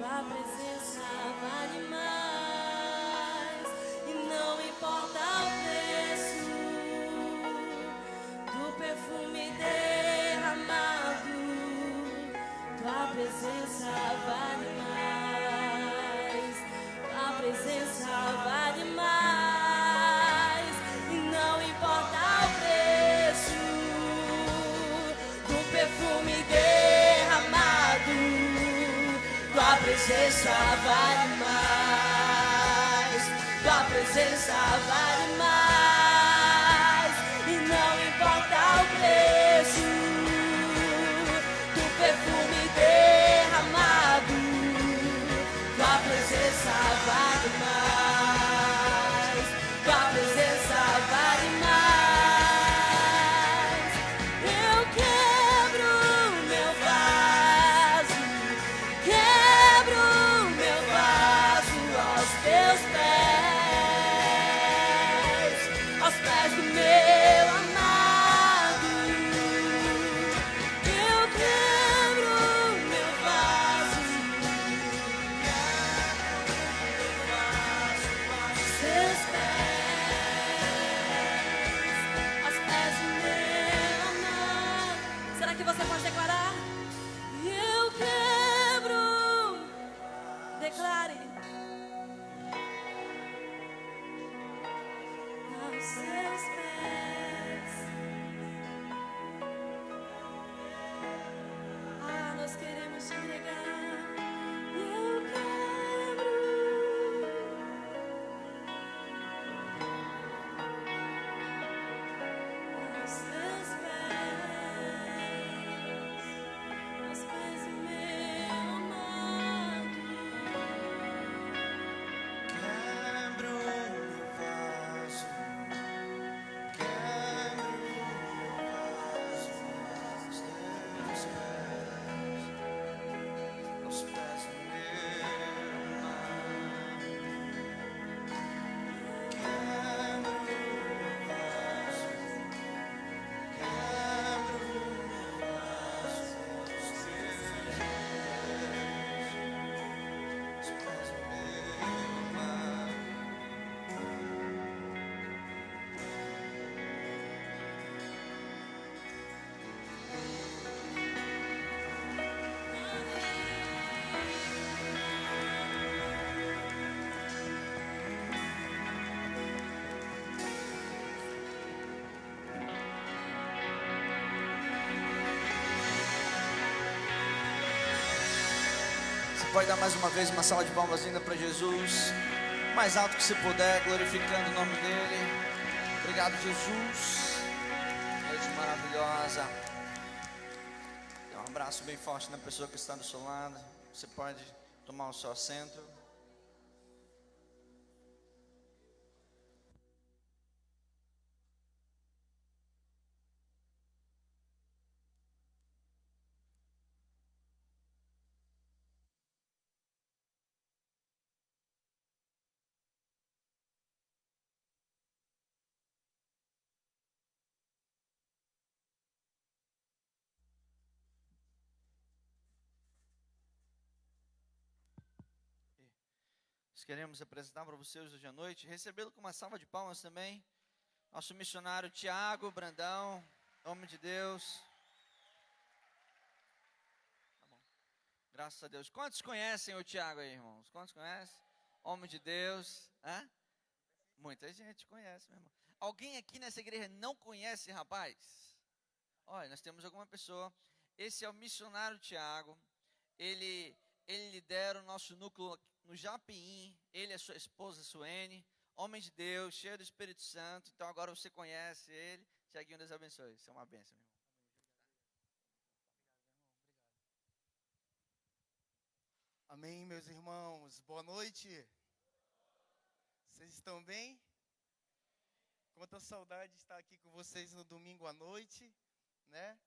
tua presença vale mais. E não importa o preço do perfume derramado, tua presença vale mais. Tua presença vale mais. E não importa o preço do perfume derramado, tua presença vale mais. Tua presença vale mais. E não importa o preço do perfume derramado, tua presença vale mais. Tua presença vale mais. Eu quebro meu vaso, quebro meu vaso aos teus pés do meu amado. Eu quebro meu vaso, aos teus pés, aos pés do meu amado. Será que você pode declarar? Eu quebro. Declare. Aos seus pés. Ah, nós queremos te entregar. Eu quebro. Aos seus pés. Aos pés do meu amado. Quebro meu vaso, quebro meu vaso aos teus pés do meu amado. Quebro meu vaso, quebro meu vaso aos teus pés do meu amado. Você pode dar mais uma vez uma salva de palmas linda para Jesus, mais alto que você puder, glorificando o nome dele. Obrigado, Jesus. Noite maravilhosa. Dê um abraço bem forte na pessoa que está do seu lado. Você pode tomar o seu assento. Nós queremos apresentar para vocês hoje à noite, recebê-lo com uma salva de palmas também, nosso missionário Tiago Brandão, homem de Deus. Tá bom. Graças a Deus. Quantos conhecem o Tiago aí, irmãos? Quantos conhecem? Homem de Deus. Hã? Muita gente conhece, meu irmão. Alguém aqui nessa igreja não conhece, rapaz? Olha, nós temos alguma pessoa. Esse é o missionário Tiago. Ele lidera o nosso núcleo no Japim. Ele e a sua esposa Suene, homem de Deus, cheio do Espírito Santo. Então agora você conhece ele. Tiaguinho, Deus abençoe. Isso é uma bênção, meu irmão. Amém, meus irmãos. Boa noite. Vocês estão bem? Quanta saudade de estar aqui com vocês no domingo à noite, né?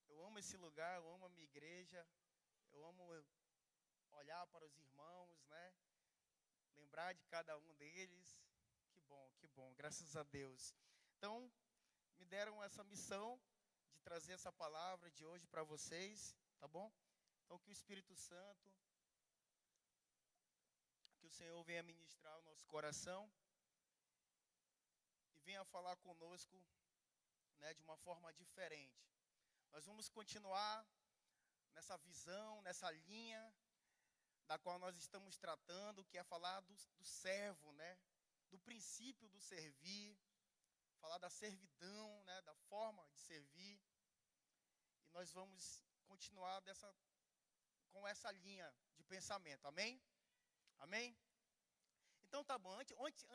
Eu amo esse lugar, eu amo a minha igreja, eu amo olhar para os irmãos, né? Lembrar de cada um deles. Que bom, graças a Deus. Então, me deram essa missão de trazer essa palavra de hoje para vocês, tá bom? Então, que o Espírito Santo, que o Senhor venha ministrar o nosso coração e venha falar conosco, né, de uma forma diferente. Nós vamos continuar nessa visão, nessa linha da qual nós estamos tratando, que é falar do servo, né, do princípio do servir, falar da servidão, né, da forma de servir. E nós vamos continuar com essa linha de pensamento, amém? Amém? Então tá bom,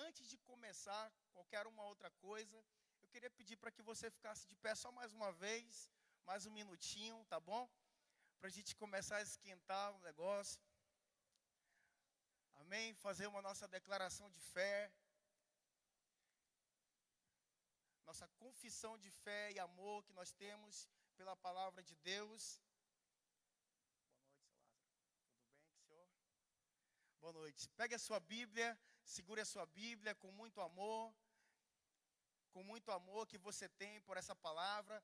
antes de começar qualquer uma outra coisa, eu queria pedir para que você ficasse de pé só mais uma vez, mais um minutinho, tá bom? Para a gente começar a esquentar o negócio. Amém? Fazer uma nossa declaração de fé. Nossa confissão de fé e amor que nós temos pela palavra de Deus. Boa noite, Lázaro. Tudo bem, senhor? Boa noite. Pegue a sua Bíblia, segure a sua Bíblia com muito amor que você tem por essa palavra.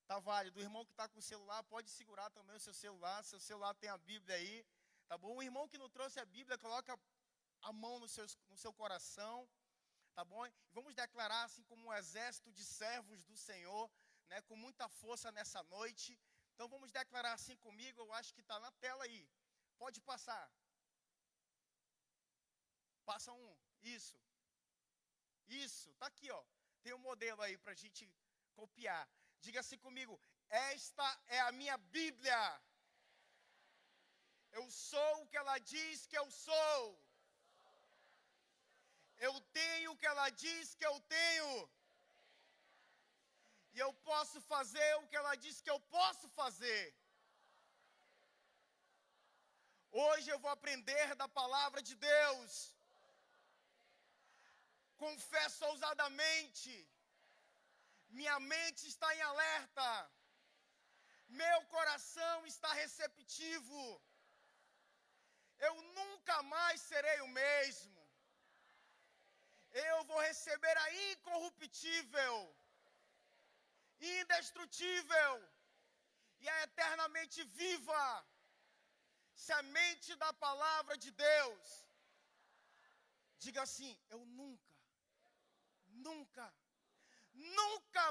Tá válido. O irmão que está com o celular pode segurar também o seu celular. Seu celular tem a Bíblia aí. Tá bom? O irmão que não trouxe a Bíblia, coloca a mão no seu coração. Tá bom? E vamos declarar assim como um exército de servos do Senhor, né, com muita força nessa noite. Então vamos declarar assim comigo, eu acho que está na tela aí. Pode passar. Passa um. Isso. Isso. Tá aqui, ó. Tem um modelo aí para a gente copiar. Diga assim comigo, esta é a minha Bíblia. Eu sou o que ela diz que eu sou. Eu tenho o que ela diz que eu tenho. E eu posso fazer o que ela diz que eu posso fazer. Hoje eu vou aprender da palavra de Deus. Confesso ousadamente. Minha mente está em alerta. Meu coração está receptivo. Eu nunca mais serei o mesmo. Eu vou receber a incorruptível, indestrutível e a eternamente viva semente da palavra de Deus. Diga assim, eu nunca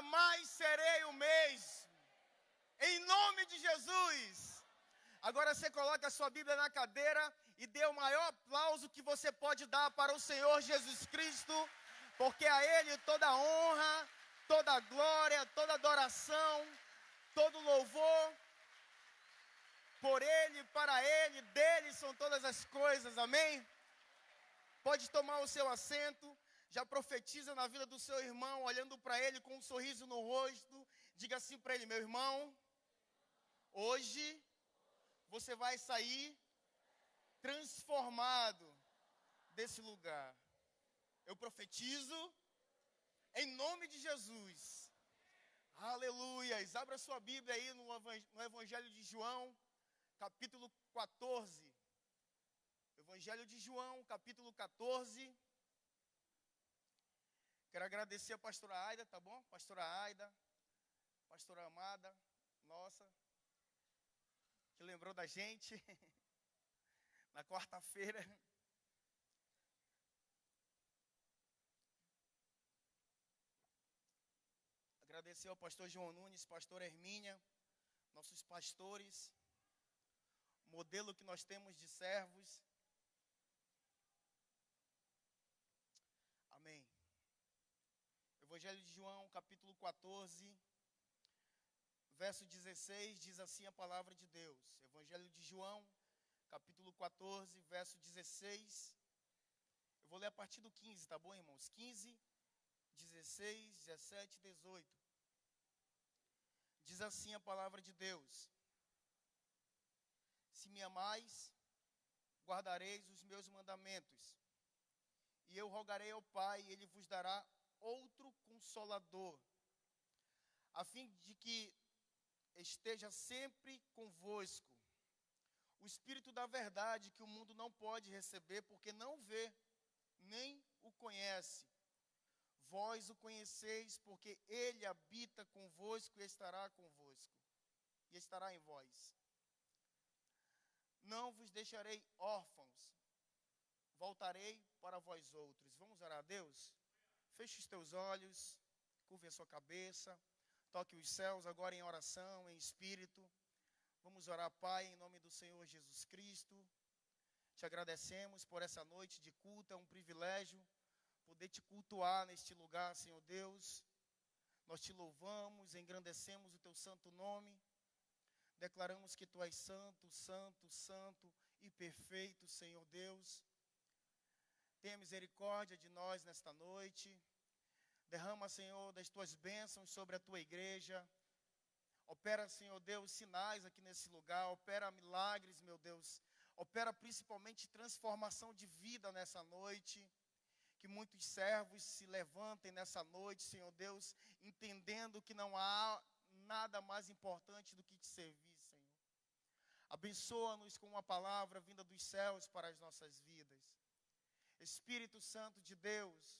mais serei o mesmo. Em nome de Jesus. Agora você coloca a sua Bíblia na cadeira e dê o maior aplauso que você pode dar para o Senhor Jesus Cristo, porque a Ele toda honra, toda glória, toda adoração, todo louvor, por Ele, para Ele, dele são todas as coisas, amém? Pode tomar o seu assento, já profetiza na vida do seu irmão, olhando para ele com um sorriso no rosto, diga assim para ele, meu irmão, hoje você vai sair transformado desse lugar. Eu profetizo em nome de Jesus. Aleluias. Abra sua Bíblia aí no Evangelho de João, capítulo 14. Evangelho de João, capítulo 14. Quero agradecer a pastora Aida, tá bom? Pastora Aida, pastora amada, nossa, que lembrou da gente na quarta-feira. Agradecer ao pastor João Nunes, pastora Hermínia, nossos pastores, modelo que nós temos de servos. Amém. Evangelho de João, capítulo 14, verso 16, diz assim a palavra de Deus. Evangelho de João, capítulo 14, verso 16. Eu vou ler a partir do 15, tá bom, irmãos? 15, 16, 17, 18. Diz assim a palavra de Deus. Se me amais, guardareis os meus mandamentos. E eu rogarei ao Pai, e Ele vos dará outro Consolador, a fim de que esteja sempre convosco. O Espírito da verdade que o mundo não pode receber, porque não vê, nem o conhece. Vós o conheceis, porque Ele habita convosco e estará convosco. E estará em vós. não vos deixarei órfãos, voltarei para vós outros. Vamos orar a Deus? Feche os teus olhos, curve a sua cabeça, toque os céus agora em oração, em espírito. Vamos orar, Pai, em nome do Senhor Jesus Cristo. Te agradecemos por essa noite de culto, é um privilégio poder te cultuar neste lugar, Senhor Deus. Nós te louvamos, engrandecemos o teu santo nome. Declaramos que tu és santo, santo, santo e perfeito, Senhor Deus. Tenha misericórdia de nós nesta noite. Derrama, Senhor, das tuas bênçãos sobre a tua igreja. Opera, Senhor Deus, sinais aqui nesse lugar. Opera milagres, meu Deus. Opera principalmente transformação de vida nessa noite. Que muitos servos se levantem nessa noite, Senhor Deus, entendendo que não há nada mais importante do que te servir, Senhor. Abençoa-nos com uma palavra vinda dos céus para as nossas vidas. Espírito Santo de Deus,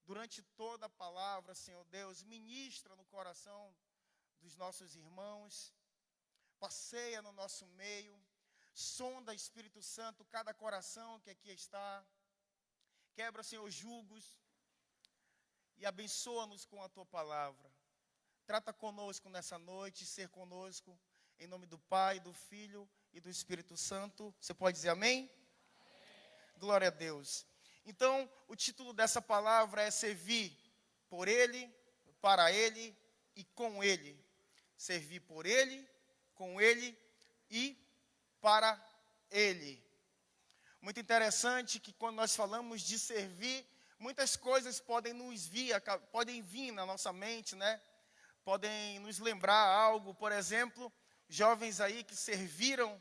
durante toda a palavra, Senhor Deus, ministra no coração dos nossos irmãos, passeia no nosso meio, sonda, Espírito Santo, cada coração que aqui está, quebra, Senhor, julgos e abençoa-nos com a tua palavra. Trata conosco nessa noite, ser conosco, em nome do Pai, do Filho e do Espírito Santo. Você pode dizer amém? Amém. Glória a Deus. Então, o título dessa palavra é servir por Ele, para Ele e com Ele. Servir por Ele, com Ele e para Ele. Muito interessante que quando nós falamos de servir, muitas coisas podem vir na nossa mente, né? Podem nos lembrar algo, por exemplo, jovens aí que serviram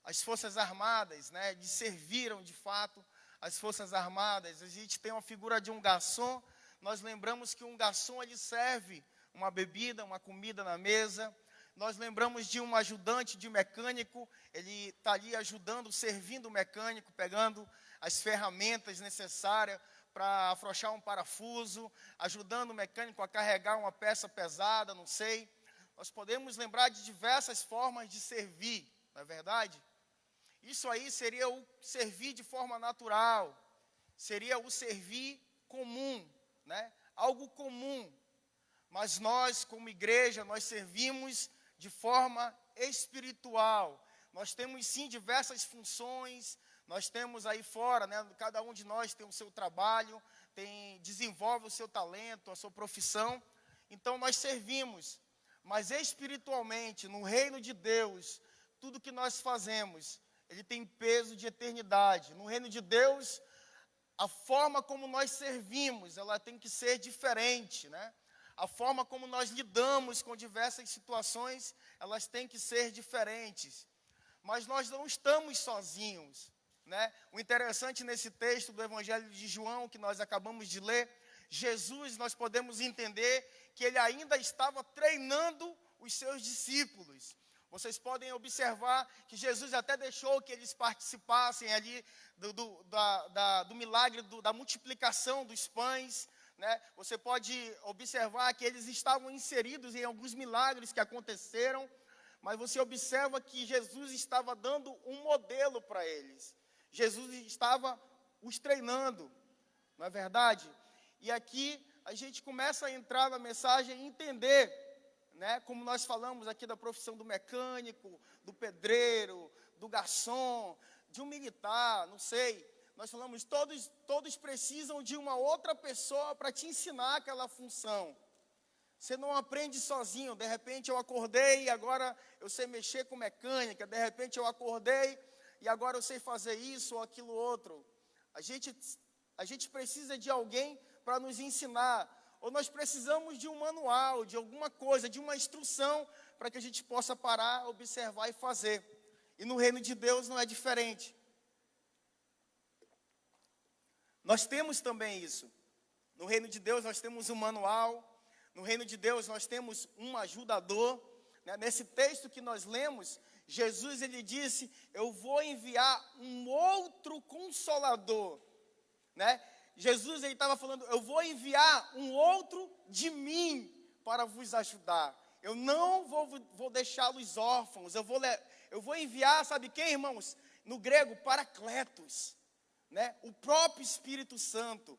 as Forças Armadas, né? Serviram de fato as Forças Armadas. A gente tem uma figura de um garçom, nós lembramos que um garçom ele serve uma bebida, uma comida na mesa. Nós lembramos de um ajudante de mecânico, ele está ali ajudando, servindo o mecânico, pegando as ferramentas necessárias para afrouxar um parafuso, ajudando o mecânico a carregar uma peça pesada, não sei. Nós podemos lembrar de diversas formas de servir, não é verdade? Isso aí seria o servir de forma natural, seria o servir comum, né? Algo comum. Mas nós, como igreja, nós servimos de forma espiritual. Nós temos sim diversas funções, nós temos aí fora, né, cada um de nós tem o seu trabalho, desenvolve o seu talento, a sua profissão. Então nós servimos, mas espiritualmente, no reino de Deus, tudo que nós fazemos, ele tem peso de eternidade. No reino de Deus, a forma como nós servimos, ela tem que ser diferente, né? A forma como nós lidamos com diversas situações, elas têm que ser diferentes. Mas nós não estamos sozinhos, né? O interessante nesse texto do Evangelho de João, que nós acabamos de ler, Jesus, nós podemos entender que ele ainda estava treinando os seus discípulos. Vocês podem observar que Jesus até deixou que eles participassem ali do milagre da multiplicação dos pães, né? Você pode observar que eles estavam inseridos em alguns milagres que aconteceram, mas você observa que Jesus estava dando um modelo para eles. Jesus estava os treinando, não é verdade? E aqui a gente começa a entrar na mensagem e entender, né, como nós falamos aqui da profissão do mecânico, do pedreiro, do garçom, de um militar, não sei. Nós falamos, todos precisam de uma outra pessoa para te ensinar aquela função. Você não aprende sozinho. De repente eu acordei e agora eu sei mexer com mecânica. De repente eu acordei e agora eu sei fazer isso ou aquilo outro. A gente precisa de alguém para nos ensinar. Ou nós precisamos de um manual, de alguma coisa, de uma instrução para que a gente possa parar, observar e fazer. E no reino de Deus não é diferente. Nós temos também isso. No reino de Deus nós temos um manual. No reino de Deus nós temos um ajudador. Né? Nesse texto que nós lemos, Jesus ele disse, eu vou enviar um outro consolador. Né? Jesus ele estava falando, eu vou enviar um outro de mim para vos ajudar. Eu não vou deixá-los órfãos, eu Eu vou enviar, sabe quem, irmãos? No grego, Paracletos, né? O próprio Espírito Santo.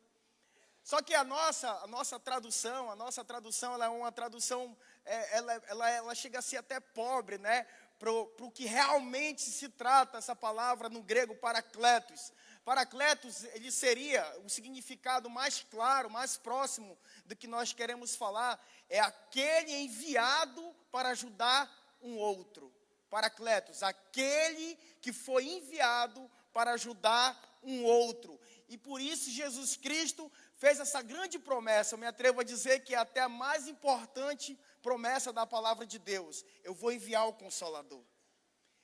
Só que a nossa tradução ela é uma tradução, ela chega a ser até pobre, né? Para o que realmente se trata essa palavra no grego, Paracletos. Paracletos, ele seria o significado mais claro, mais próximo do que nós queremos falar, é aquele enviado para ajudar um outro. Paracletos, aquele que foi enviado para ajudar um outro. E por isso Jesus Cristo fez essa grande promessa. Eu me atrevo a dizer que é até a mais importante promessa da palavra de Deus. Eu vou enviar o Consolador.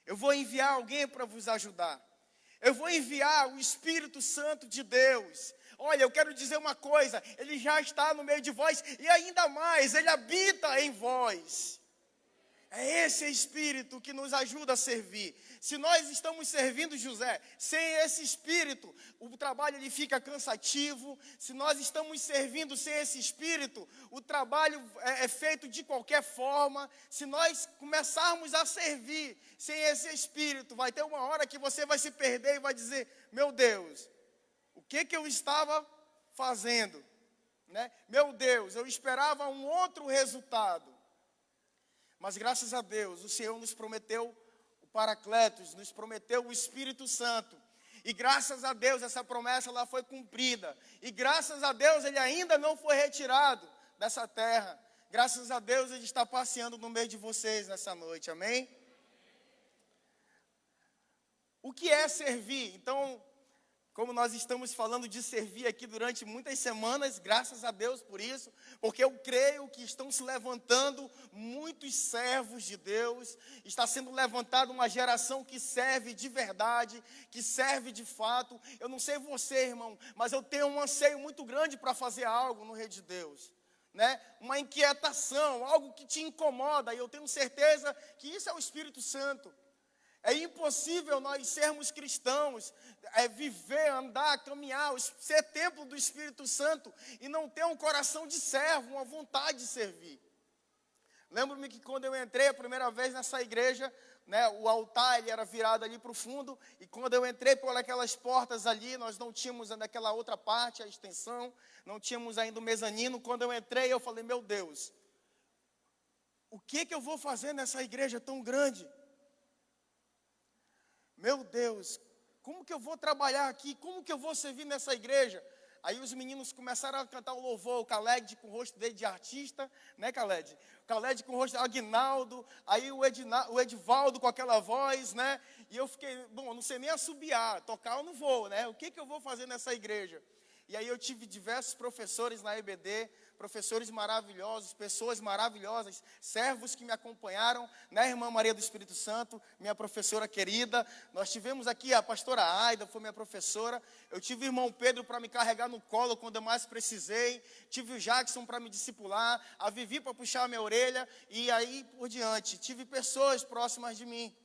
Eu vou enviar alguém para vos ajudar. Eu vou enviar o Espírito Santo de Deus. Olha, eu quero dizer uma coisa, ele já está no meio de vós e ainda mais, ele habita em vós. É esse Espírito que nos ajuda a servir. Se nós estamos servindo José, sem esse Espírito, o trabalho ele fica cansativo. Se nós estamos servindo sem esse Espírito, o trabalho é feito de qualquer forma. Se nós começarmos a servir sem esse Espírito, vai ter uma hora que você vai se perder e vai dizer, meu Deus, o que eu estava fazendo? Né? Meu Deus, eu esperava um outro resultado. Mas graças a Deus, o Senhor nos prometeu o Paracletos, nos prometeu o Espírito Santo. E graças a Deus, essa promessa ela foi cumprida. E graças a Deus, ele ainda não foi retirado dessa terra. Graças a Deus, ele está passeando no meio de vocês nessa noite, amém? O que é servir? Então, como nós estamos falando de servir aqui durante muitas semanas, graças a Deus por isso, porque eu creio que estão se levantando muitos servos de Deus, está sendo levantada uma geração que serve de verdade, que serve de fato. Eu não sei você, irmão, mas eu tenho um anseio muito grande para fazer algo no reino de Deus, né? Uma inquietação, algo que te incomoda, e eu tenho certeza que isso é o Espírito Santo. É impossível nós sermos cristãos, viver, andar, caminhar, ser templo do Espírito Santo e não ter um coração de servo, uma vontade de servir. Lembro-me que quando eu entrei a primeira vez nessa igreja, né, o altar ele era virado ali para o fundo, e quando eu entrei por aquelas portas ali, nós não tínhamos naquela outra parte, a extensão, não tínhamos ainda o mezanino. Quando eu entrei, eu falei, meu Deus, o que eu vou fazer nessa igreja tão grande? Meu Deus, como que eu vou trabalhar aqui? Como que eu vou servir nessa igreja? Aí os meninos começaram a cantar o louvor, o Khaled com o rosto dele de artista, né, Khaled? O Khaled com o rosto de Aguinaldo, aí o Edivaldo com aquela voz, né? E eu fiquei, bom, eu não sei nem assobiar, tocar eu não vou, né? O que eu vou fazer nessa igreja? E aí eu tive diversos professores na EBD, professores maravilhosos, pessoas maravilhosas, servos que me acompanharam, né, irmã Maria do Espírito Santo, minha professora querida. Nós tivemos aqui a pastora Aida, foi minha professora. Eu tive o irmão Pedro para me carregar no colo quando eu mais precisei. Tive o Jackson para me discipular, a Vivi para puxar a minha orelha e aí por diante. Tive pessoas próximas de mim.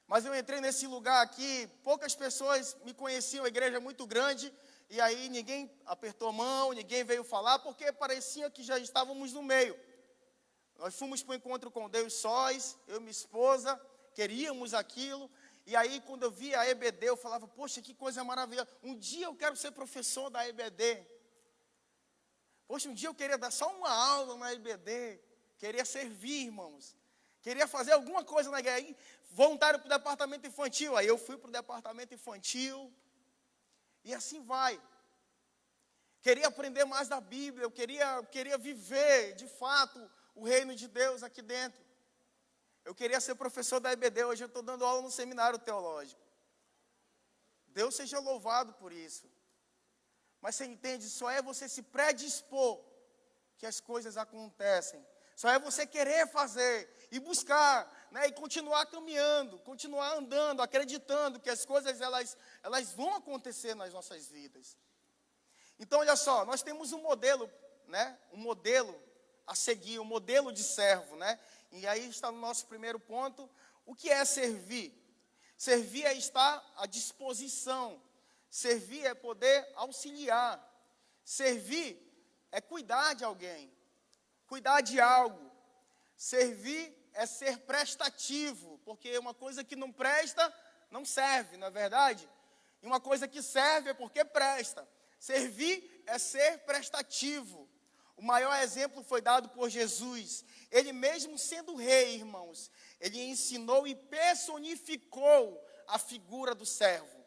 Mas eu entrei nesse lugar aqui, poucas pessoas me conheciam, a igreja é muito grande, e aí ninguém apertou a mão, ninguém veio falar, porque parecia que já estávamos no meio. Nós fomos para o encontro com Deus sós, eu e minha esposa, queríamos aquilo, e aí quando eu via a EBD, eu falava, poxa, que coisa maravilhosa, um dia eu quero ser professor da EBD. Poxa, um dia eu queria dar só uma aula na EBD, queria servir, irmãos. Queria fazer alguma coisa na igreja, voluntário para o departamento infantil. Aí eu fui para o departamento infantil, e assim vai. Queria aprender mais da Bíblia, eu queria viver, de fato, o reino de Deus aqui dentro. Eu queria ser professor da EBD, hoje eu estou dando aula no seminário teológico. Deus seja louvado por isso. Mas você entende, só é você se predispor que as coisas acontecem. Só é você querer fazer e buscar, né, e continuar caminhando, continuar andando, acreditando que as coisas elas vão acontecer nas nossas vidas. Então, olha só, nós temos um modelo, né, um modelo a seguir, um modelo de servo, né? E aí está no nosso primeiro ponto, o que é servir? Servir é estar à disposição. Servir é poder auxiliar. Servir é cuidar de alguém. Cuidar de algo. Servir é ser prestativo, porque uma coisa que não presta, não serve, não é verdade? E uma coisa que serve é porque presta. Servir é ser prestativo. O maior exemplo foi dado por Jesus. Ele mesmo sendo rei, irmãos, ele ensinou e personificou a figura do servo.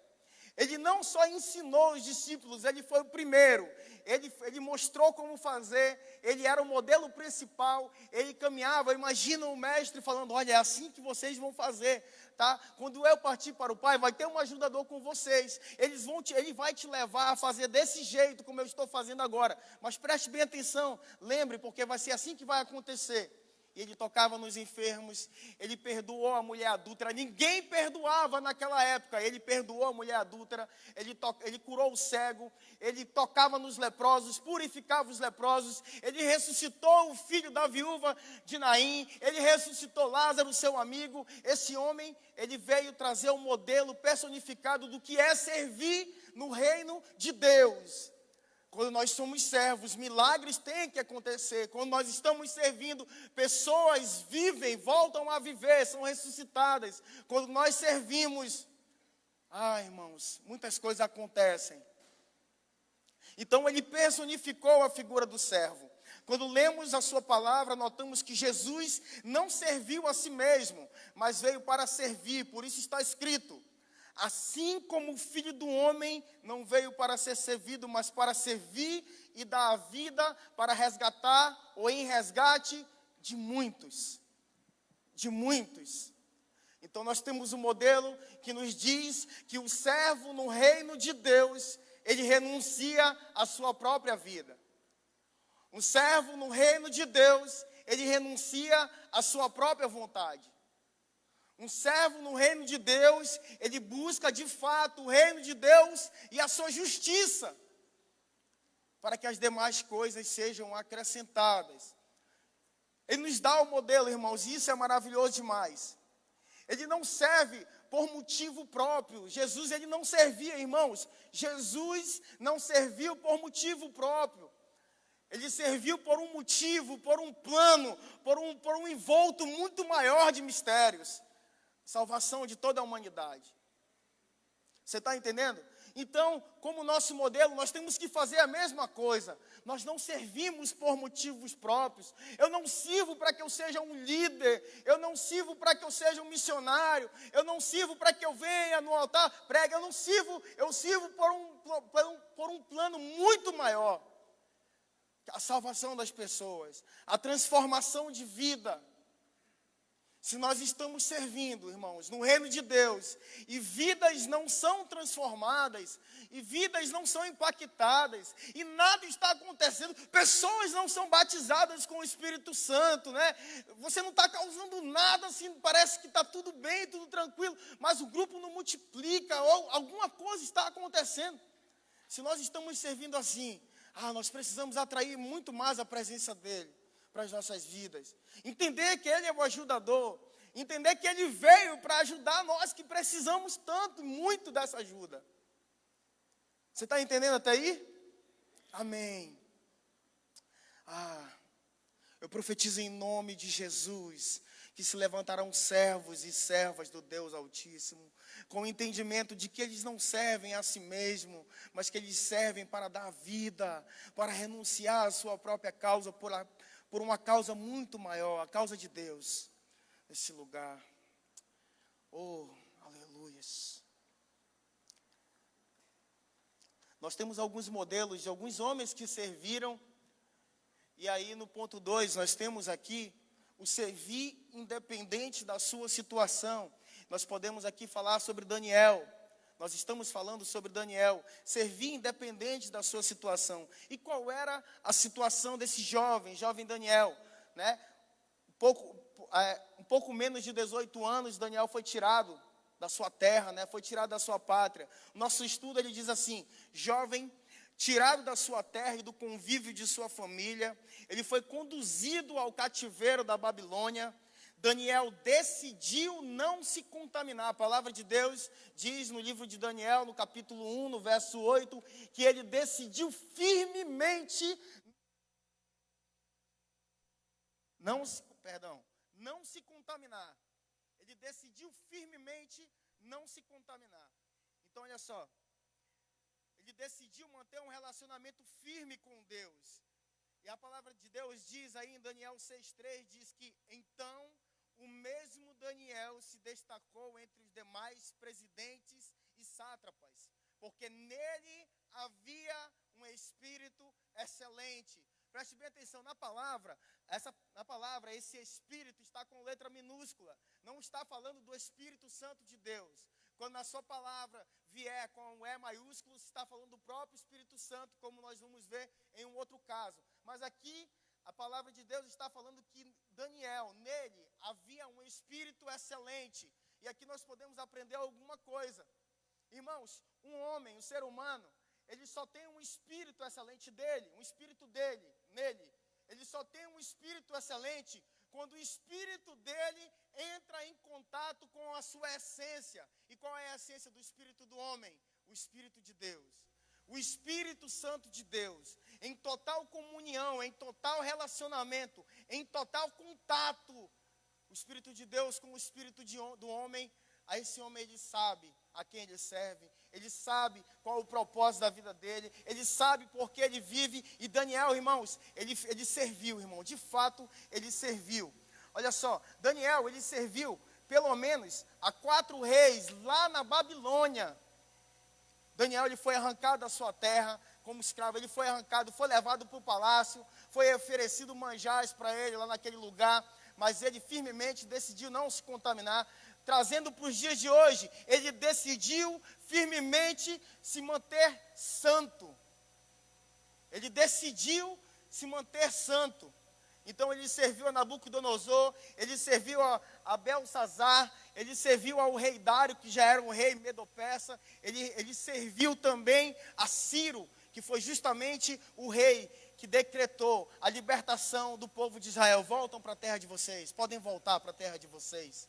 Ele não só ensinou os discípulos, ele foi o primeiro. Ele mostrou como fazer, ele era o modelo principal, ele caminhava. Imagina o mestre falando, olha, é assim que vocês vão fazer, tá? Quando eu partir para o Pai, vai ter um ajudador com vocês. Ele vai te levar a fazer desse jeito, como eu estou fazendo agora. Mas preste bem atenção, lembre, porque vai ser assim que vai acontecer. E ele tocava nos enfermos, ele perdoou a mulher adúltera. Ninguém perdoava naquela época. Ele perdoou a mulher adúltera, ele curou o cego, ele tocava nos leprosos, purificava os leprosos. Ele ressuscitou o filho da viúva de Naim, ele ressuscitou Lázaro, seu amigo. Esse homem, ele veio trazer um modelo personificado do que é servir no reino de Deus. Quando nós somos servos, milagres têm que acontecer. Quando nós estamos servindo, pessoas vivem, voltam a viver, são ressuscitadas. Quando nós servimos, irmãos, muitas coisas acontecem. Então ele personificou a figura do servo. Quando lemos a sua palavra, notamos que Jesus não serviu a si mesmo, mas veio para servir. Por isso está escrito, assim como o Filho do Homem não veio para ser servido, mas para servir e dar a vida para resgatar ou em resgate de muitos. De muitos. Então nós temos um modelo que nos diz que o servo no reino de Deus, ele renuncia à sua própria vida. Um servo no reino de Deus, ele renuncia à sua própria vontade. Um servo no reino de Deus, ele busca de fato o reino de Deus e a sua justiça, para que as demais coisas sejam acrescentadas. Ele nos dá o modelo, irmãos, e isso é maravilhoso demais. Ele não serve por motivo próprio. Jesus, ele não servia, irmãos. Jesus não serviu por motivo próprio. Ele serviu por um motivo, por um plano, por um envolto muito maior de mistérios. Salvação de toda a humanidade. Você está entendendo? Então, como nosso modelo, nós temos que fazer a mesma coisa. Nós não servimos por motivos próprios. Eu não sirvo para que eu seja um líder. Eu não sirvo para que eu seja um missionário. Eu não sirvo para que eu venha no altar, pregue. Eu sirvo por um plano muito maior. A salvação das pessoas. A transformação de vida. Se nós estamos servindo, irmãos, no reino de Deus, e vidas não são transformadas, e vidas não são impactadas, e nada está acontecendo, pessoas não são batizadas com o Espírito Santo, né? Você não está causando nada, assim, parece que está tudo bem, tudo tranquilo, mas o grupo não multiplica, ou alguma coisa está acontecendo. Se nós estamos servindo assim, nós precisamos atrair muito mais a presença dEle para as nossas vidas. Entender que Ele é o ajudador. Entender que Ele veio para ajudar nós que precisamos tanto, muito dessa ajuda. Você está entendendo até aí? Amém. Eu profetizo em nome de Jesus que se levantarão servos e servas do Deus Altíssimo, com o entendimento de que eles não servem a si mesmo, mas que eles servem para dar vida, para renunciar à sua própria causa, por uma causa muito maior, a causa de Deus, nesse lugar. Aleluias. Nós temos alguns modelos de alguns homens que serviram, e aí no ponto 2, nós temos aqui o servir independente da sua situação. Nós podemos aqui falar sobre Daniel. Nós estamos falando sobre Daniel, servir independente da sua situação. E qual era a situação desse jovem Daniel? Né? Um pouco menos de 18 anos, Daniel foi tirado da sua terra, né? Foi tirado da sua pátria. O nosso estudo ele diz assim, jovem, tirado da sua terra e do convívio de sua família, ele foi conduzido ao cativeiro da Babilônia. Daniel decidiu não se contaminar. A palavra de Deus diz no livro de Daniel, no capítulo 1, no verso 8, que ele decidiu firmemente não se contaminar. Ele decidiu firmemente não se contaminar. Então, olha só. Ele decidiu manter um relacionamento firme com Deus. E a palavra de Deus diz aí em Daniel 6,3, diz que então o mesmo Daniel se destacou entre os demais presidentes e sátrapas, porque nele havia um espírito excelente. Preste bem atenção, na palavra, esse espírito está com letra minúscula, não está falando do Espírito Santo de Deus. Quando na sua palavra vier com um E maiúsculo, está falando do próprio Espírito Santo, como nós vamos ver em um outro caso. Mas aqui, a palavra de Deus está falando que Daniel, nele, havia um espírito excelente. E aqui nós podemos aprender alguma coisa. Irmãos, um homem, um ser humano, ele só tem um espírito excelente dele, um espírito dele, nele. Ele só tem um espírito excelente quando o espírito dele entra em contato com a sua essência. E qual é a essência do espírito do homem? O Espírito de Deus. O Espírito Santo de Deus, em total comunhão, em total relacionamento, em total contato, o Espírito de Deus com o Espírito do homem, a esse homem ele sabe a quem ele serve, ele sabe qual é o propósito da vida dele, ele sabe por que ele vive. E Daniel, irmãos, ele serviu, irmão, de fato ele serviu. Olha só, Daniel, ele serviu pelo menos a 4 reis lá na Babilônia. Daniel, ele foi arrancado da sua terra como escravo, ele foi arrancado, foi levado para o palácio, foi oferecido manjares para ele lá naquele lugar, mas ele firmemente decidiu não se contaminar. Trazendo para os dias de hoje, ele decidiu firmemente se manter santo. Ele decidiu se manter santo. Então ele serviu a Nabucodonosor, ele serviu a Belsazar, ele serviu ao rei Dário, que já era um rei medo-persa, ele serviu também a Ciro, que foi justamente o rei que decretou a libertação do povo de Israel. Voltam para a terra de vocês, podem voltar para a terra de vocês.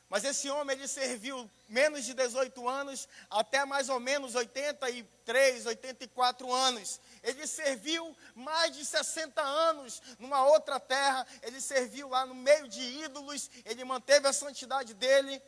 Mas esse homem, ele serviu menos de 18 anos, até mais ou menos 83, 84 anos. Ele serviu mais de 60 anos numa outra terra. Ele serviu lá no meio de ídolos. Ele manteve a santidade dele.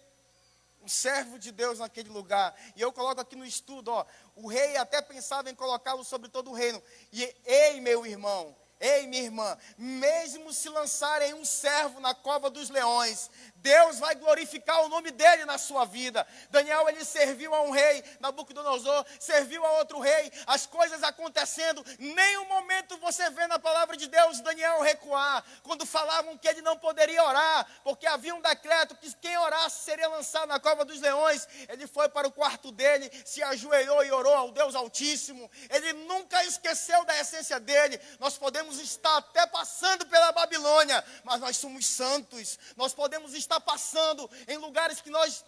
Um servo de Deus naquele lugar. E eu coloco aqui no estudo, o rei até pensava em colocá-lo sobre todo o reino. E, ei, meu irmão, ei, minha irmã, mesmo se lançarem um servo na cova dos leões, Deus vai glorificar o nome dele na sua vida. Daniel, ele serviu a um rei, Nabucodonosor, serviu a outro rei, as coisas acontecendo, nenhum momento você vê na palavra de Deus Daniel recuar, quando falavam que ele não poderia orar, porque havia um decreto que quem orasse seria lançado na cova dos leões. Ele foi para o quarto dele, se ajoelhou e orou ao Deus Altíssimo. Ele nunca esqueceu da essência dele. Nós podemos estar até passando pela Babilônia, mas nós somos santos. Nós podemos estar passando em lugares que nós,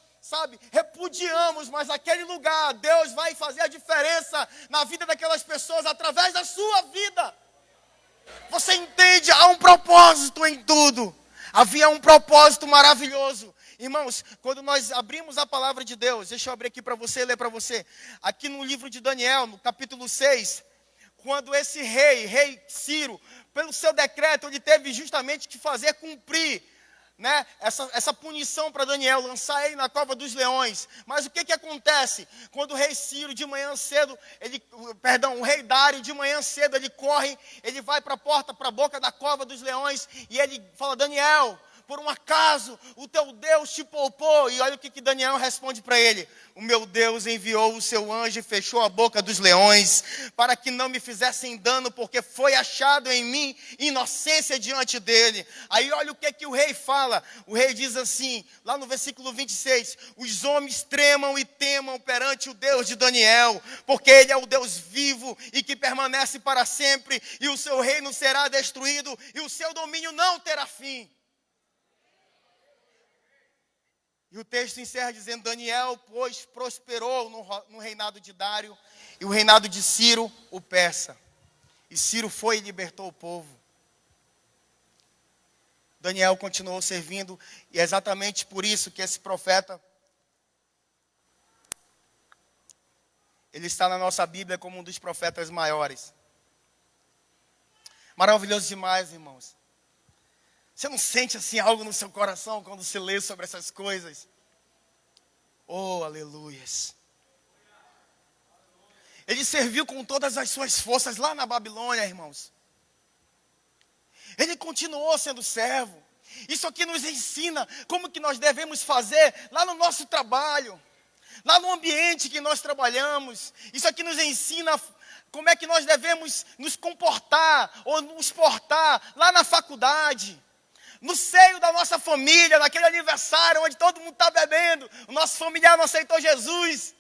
repudiamos, mas aquele lugar, Deus vai fazer a diferença na vida daquelas pessoas através da sua vida. Você entende? Há um propósito em tudo. Havia um propósito maravilhoso. Irmãos, quando nós abrimos a palavra de Deus, deixa eu abrir aqui para você e ler para você. Aqui no livro de Daniel, no capítulo 6, quando esse rei Ciro, pelo seu decreto, ele teve justamente que fazer cumprir, essa punição para Daniel, lançar ele na cova dos leões. Mas o que acontece? Quando o rei Ciro de manhã cedo, o rei Dário de manhã cedo, ele corre, ele vai para a porta, para a boca da cova dos leões, e ele fala: Daniel, por um acaso o teu Deus te poupou? E olha o que Daniel responde para ele: o meu Deus enviou o seu anjo e fechou a boca dos leões, para que não me fizessem dano, porque foi achado em mim inocência diante dele. Aí olha o que o rei fala. O rei diz assim, lá no versículo 26, os homens tremam e temam perante o Deus de Daniel, porque ele é o Deus vivo e que permanece para sempre, e o seu reino será destruído, e o seu domínio não terá fim. E o texto encerra dizendo: Daniel, pois, prosperou no reinado de Dário e o reinado de Ciro, o persa. E Ciro foi e libertou o povo. Daniel continuou servindo, e é exatamente por isso que esse profeta, ele está na nossa Bíblia como um dos profetas maiores. Maravilhoso demais, irmãos. Você não sente assim algo no seu coração quando se lê sobre essas coisas? Oh, aleluias. Ele serviu com todas as suas forças lá na Babilônia, irmãos. Ele continuou sendo servo. Isso aqui nos ensina como que nós devemos fazer lá no nosso trabalho, lá no ambiente que nós trabalhamos. Isso aqui nos ensina como é que nós devemos nos comportar ou nos portar lá na faculdade, no seio da nossa família, naquele aniversário onde todo mundo está bebendo, o nosso familiar não aceitou Jesus.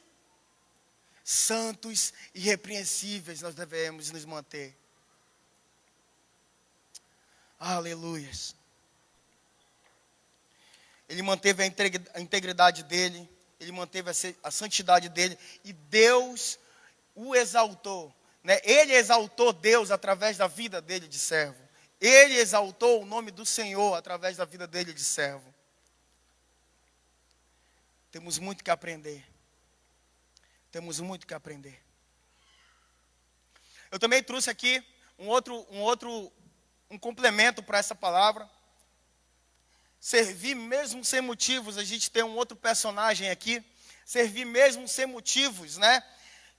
Santos e irrepreensíveis nós devemos nos manter. Aleluias. Ele manteve a integridade dele, ele manteve a santidade dele, e Deus o exaltou, né? Ele exaltou Deus através da vida dele de servo. Ele exaltou o nome do Senhor através da vida dele de servo. Temos muito que aprender. Temos muito que aprender. Eu também trouxe aqui um complemento para essa palavra. Servir mesmo sem motivos. A gente tem um outro personagem aqui. Servir mesmo sem motivos, né?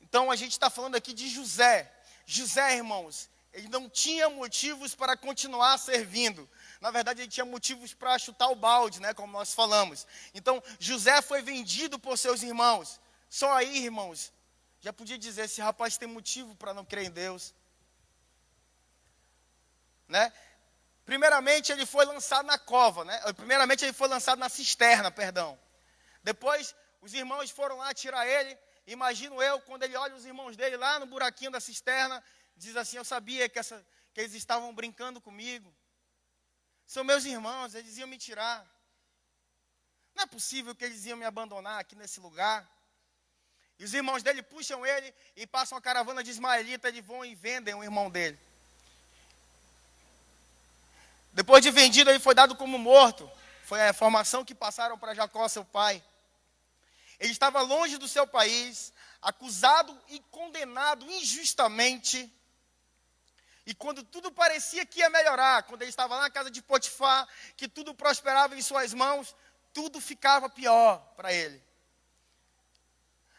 Então a gente está falando aqui de José. José, irmãos, ele não tinha motivos para continuar servindo. Na verdade, ele tinha motivos para chutar o balde, né? Como nós falamos. Então, José foi vendido por seus irmãos. Só aí, irmãos, já podia dizer, esse rapaz tem motivo para não crer em Deus. Né? Primeiramente, ele foi lançado na cova, né? Primeiramente, ele foi lançado na cisterna, perdão. Depois, os irmãos foram lá tirar ele. Imagino eu, quando ele olha os irmãos dele lá no buraquinho da cisterna, diz assim, eu sabia que eles estavam brincando comigo. São meus irmãos, eles iam me tirar. Não é possível que eles iam me abandonar aqui nesse lugar. E os irmãos dele puxam ele e passam a caravana de ismaelita, eles vão e vendem o irmão dele. Depois de vendido, ele foi dado como morto. Foi a informação que passaram para Jacó, seu pai. Ele estava longe do seu país, acusado e condenado injustamente. E quando tudo parecia que ia melhorar, quando ele estava lá na casa de Potifar, que tudo prosperava em suas mãos, tudo ficava pior para ele.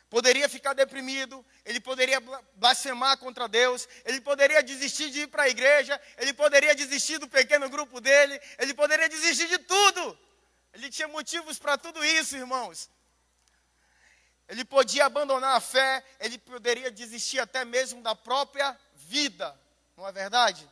Poderia ficar deprimido, ele poderia blasfemar contra Deus, ele poderia desistir de ir para a igreja, ele poderia desistir do pequeno grupo dele, ele poderia desistir de tudo. Ele tinha motivos para tudo isso, irmãos. Ele podia abandonar a fé, ele poderia desistir até mesmo da própria vida, não é verdade?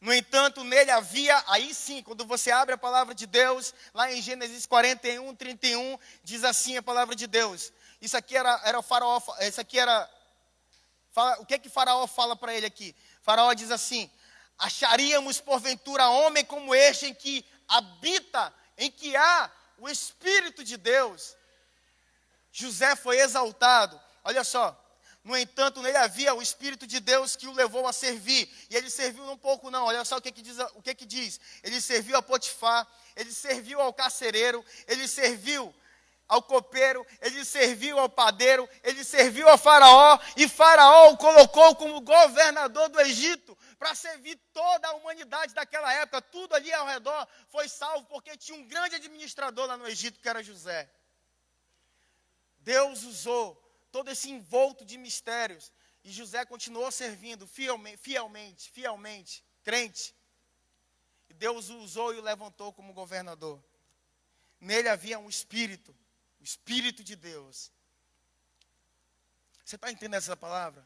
No entanto, nele havia, aí sim, quando você abre a palavra de Deus, lá em Gênesis 41, 31, diz assim a palavra de Deus. Isso aqui era o faraó, o que faraó fala para ele aqui? Faraó diz assim, acharíamos porventura homem como este em que habita, em que há o Espírito de Deus. José foi exaltado, olha só. No entanto, nele havia o Espírito de Deus que o levou a servir. E ele serviu um pouco não, olha só o que diz. Ele serviu a Potifar, ele serviu ao carcereiro, ele serviu ao copeiro, ele serviu ao padeiro, ele serviu a Faraó. E Faraó o colocou como governador do Egito, para servir toda a humanidade daquela época. Tudo ali ao redor foi salvo, porque tinha um grande administrador lá no Egito, que era José. Deus usou todo esse envolto de mistérios. E José continuou servindo fielmente, crente. E Deus o usou e o levantou como governador. Nele havia um espírito, o Espírito de Deus. Você está entendendo essa palavra?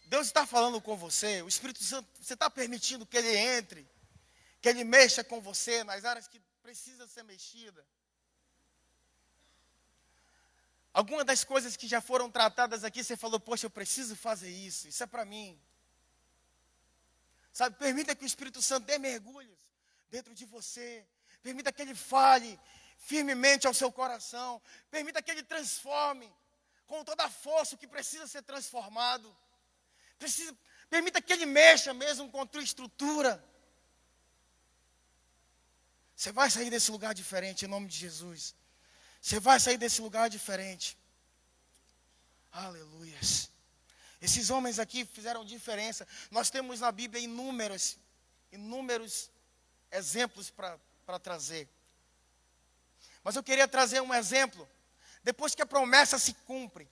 Deus está falando com você, o Espírito Santo, você está permitindo que ele entre, que ele mexa com você nas áreas que precisa ser mexida. Algumas das coisas que já foram tratadas aqui, você falou, poxa, eu preciso fazer isso é para mim. Sabe, permita que o Espírito Santo dê mergulhos dentro de você. Permita que ele fale firmemente ao seu coração. Permita que ele transforme com toda a força o que precisa ser transformado. Permita que ele mexa mesmo com a tua estrutura. Você vai sair desse lugar diferente em nome de Jesus. Você vai sair desse lugar diferente. Aleluias. Esses homens aqui fizeram diferença. Nós temos na Bíblia inúmeros exemplos para trazer. Mas eu queria trazer um exemplo, depois que a promessa se cumpre.